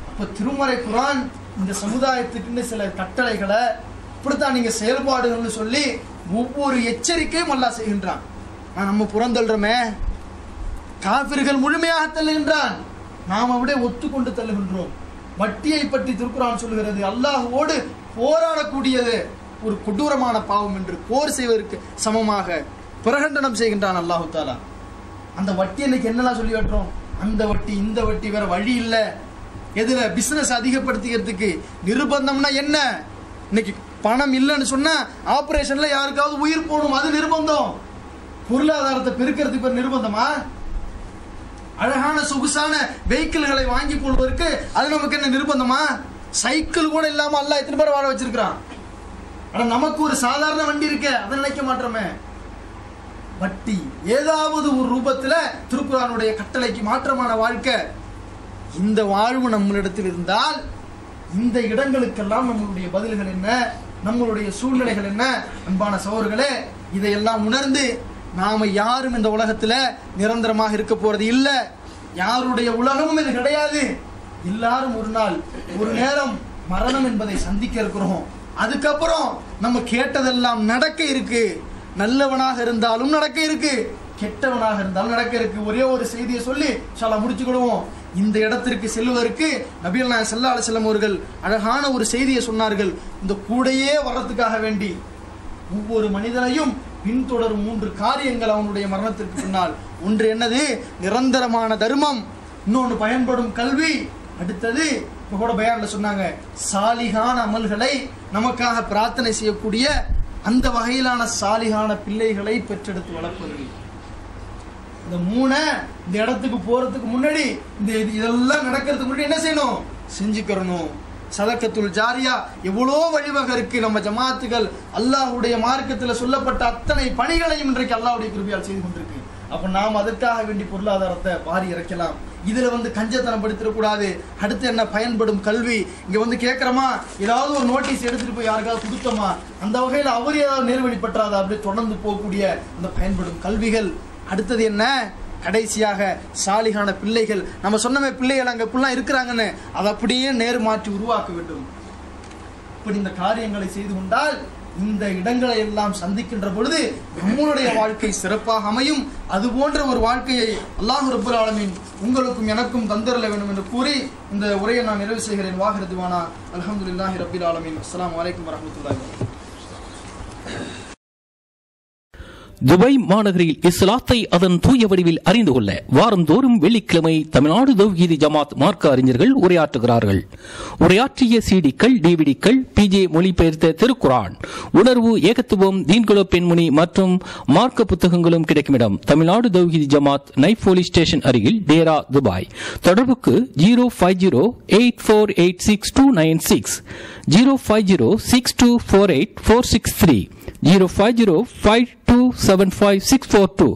அப்ப திருமறை குர்ஆன் இந்த சமுதாயத்துக்கு சில கட்டளைகளை, இப்படித்தான் நீங்க செயல்பாடுகள்னு சொல்லி ஒவ்வொரு எச்சரிக்கையும் அல்லாஹ் செய்கின்றான். நம்ம புறந்தள்ளுறோமே, காபிர்கள் முழுமையாக தள்ளுகின்றான், நாம் அப்படியே ஒத்துக்கொண்டு தள்ளுகின்றோம். வட்டியை பற்றி திருக்குர்ஆன் சொல்கிறது, அல்லாஹ்வோடு போராடக்கூடியது ஒரு கொடூரமான பாவம் என்று, போர் செய்வதற்கு சமமாக பிரகடனம் செய்கின்றான் அல்லாஹ் தஆலா. அந்த வட்டி இன்னைக்கு என்னெல்லாம் சொல்லி காட்டுறோம்? அந்த வட்டி இந்த வட்டி, வேற வழி இல்லை. எதுல? பிசினஸ் அதிகப்படுத்திக்கிறதுக்கு. நிர்பந்தம்னா என்ன? இன்னைக்கு பணம் இல்லைன்னு சொன்னா ஆபரேஷன்ல யாருக்காவது உயிர் போகணும், அது நிர்பந்தம். பொருளாதாரத்தை பெருக்கிறதுக்கு பேர் நிர்பந்தமா? அழகான சொகுசான வெஹிக்கிள்களை வாங்கி கொள்வதற்கு அது நமக்கு என்ன நிர்பந்தமா? சைக்கிள் கூட இல்லாம அல்லாஹ் எத்தனை பேர் வாழ வச்சிருக்கிறான். ஆனா நமக்கு ஒரு சாதாரண வண்டி இருக்க, அதை நினைக்க மாட்டோமே. வட்டி ஏதாவது ஒரு ரூபத்துல திருக்குர்ஆனுடைய கட்டளைக்கு மாற்றமான வாழ்க்கை. இந்த வாழ்வு நம்மளிடத்தில் இருந்தால் இந்த இடங்களுக்கெல்லாம் நம்மளுடைய பதில்கள் என்ன, நம்மளுடைய சூழ்நிலைகள் என்ன? அன்பான சகோதரர்களே, இதையெல்லாம் உணர்ந்து நாம யாரும் இந்த உலகத்துல நிரந்தரமாக இருக்க போறது இல்ல. யாருடைய உலகமும் இது கிடையாது. எல்லாரும் ஒரு நாள் ஒரு நேரம் மரணம் என்பதை சந்திக்க இருக்கிறோம். அதுக்கப்புறம் நம்ம கேட்டதெல்லாம் நடக்க இருக்கு. நல்லவனாக இருந்தாலும் நடக்க இருக்கு, கெட்டவனாக இருந்தாலும் நடக்க இருக்கு. ஒரே ஒரு செய்தியை சொல்லி இன்ஷாஅல்லாஹ் முடிச்சுக்கிடுவோம். இந்த இடத்திற்கு செல்வதற்கு நபிகள் நாயகம் ஸல்லல்லாஹு அலைஹி வஸல்லம் அவர்கள் அழகான ஒரு செய்தியை சொன்னார்கள். இந்த கூடையே வர்றதுக்காக வேண்டி ஒவ்வொரு மனிதனையும் பின்தொடரும் 3 காரியங்கள் அவனுடைய மரணத்திற்கு பின்னால். ஒன்று என்னது? நிரந்தரமான தர்மம், இன்னொன்று பயன்படும் கல்வி, அடுத்தது இப்ப கூட பயான்ல சொன்னாங்க சாலிகான அமல்களை நமக்காக பிரார்த்தனை செய்யக்கூடிய அந்த வகையிலான சாலிகான பிள்ளைகளை பெற்றெடுத்து வளர்ப்பது. இந்த 3 இந்த இடத்துக்கு போறதுக்கு முன்னாடி இதெல்லாம் நடக்கிறதுக்கு முன்னாடி என்ன செய்யணும்? செஞ்சுக்கிறணும். சதக்கத்துல் ஜாரியா எவ்வளோ வழிவகை இருக்கு. நம்ம ஜமாத்துகள் அல்லாஹ்வுடைய மார்க்கத்தில் சொல்லப்பட்ட அத்தனை பணிகளையும் இன்றைக்கு அல்லாஹ்வுடைய கிருபையால் செய்து கொண்டிருக்கு. அப்ப நாம் அதற்காக வேண்டி பொருளாதாரத்தை வாரி இறக்கலாம். இதுல கஞ்சத்தனம் படுத்திடக்கூடாது. அடுத்து என்ன? பயன்படும் கல்வி. இங்க கேட்கிறோமா, ஏதாவது ஒரு நோட்டீஸ் எடுத்துட்டு போய் யாருக்காவது கொடுத்தோமா, அந்த வகையில் அவர் ஏதாவது நேர்வழிப்பற்றாத அப்படி தொடர்ந்து போகக்கூடிய அந்த பயன்படும் கல்விகள். அடுத்தது என்ன? கடைசியாக சாலிகான பிள்ளைகள். நம்ம சொன்னமே பிள்ளைகள் அங்க இப்படிலாம் இருக்கிறாங்கன்னு அதை அப்படியே நேர் மாற்றி உருவாக்க வேண்டும். இப்படி இந்த காரியங்களை செய்து கொண்டால் இந்த இடங்களை எல்லாம் சந்திக்கின்ற பொழுது நம்முடைய வாழ்க்கை சிறப்பாக அமையும். அது போன்ற ஒரு வாழ்க்கையை அல்லாஹ் ரப்பல் ஆலமீன் உங்களுக்கும் எனக்கும் தந்தரல வேண்டும் என்று கூறி இந்த உரையை நான் நிறைவு செய்கிறேன். வாஹிரதுவானா அல்ஹம்துலில்லாஹி ரப்பில் ஆலமீன். அஸ்ஸலாமு அலைக்கும் வரஹ்மத்துல்லாஹி. துபாய் மாநகரில் இஸ்லாத்தை அதன் தூய வடிவில் அறிந்து கொள்ள வாரந்தோறும் வெள்ளிக்கிழமை தமிழ்நாடு தௌஹீத் ஜமாத் மார்க்க அறிஞர்கள் உரையாற்றுகிறார்கள். உரையாற்றிய சிடிக்கள், டிவிடிக்கள், பிஜே மொழிபெயர்த்த திருக்குரான், உணர்வு, ஏகத்துவம், தீன்குல பெண்மணி மற்றும் மார்க்க புத்தகங்களும் கிடைக்கும் இடம் தமிழ்நாடு தௌஹீத் ஜமாத் நைஃப் போலீஸ் ஸ்டேஷன் அருகில் டேரா, துபாய். தொடர்புக்கு 05084862296, 05062484663, 05052755642.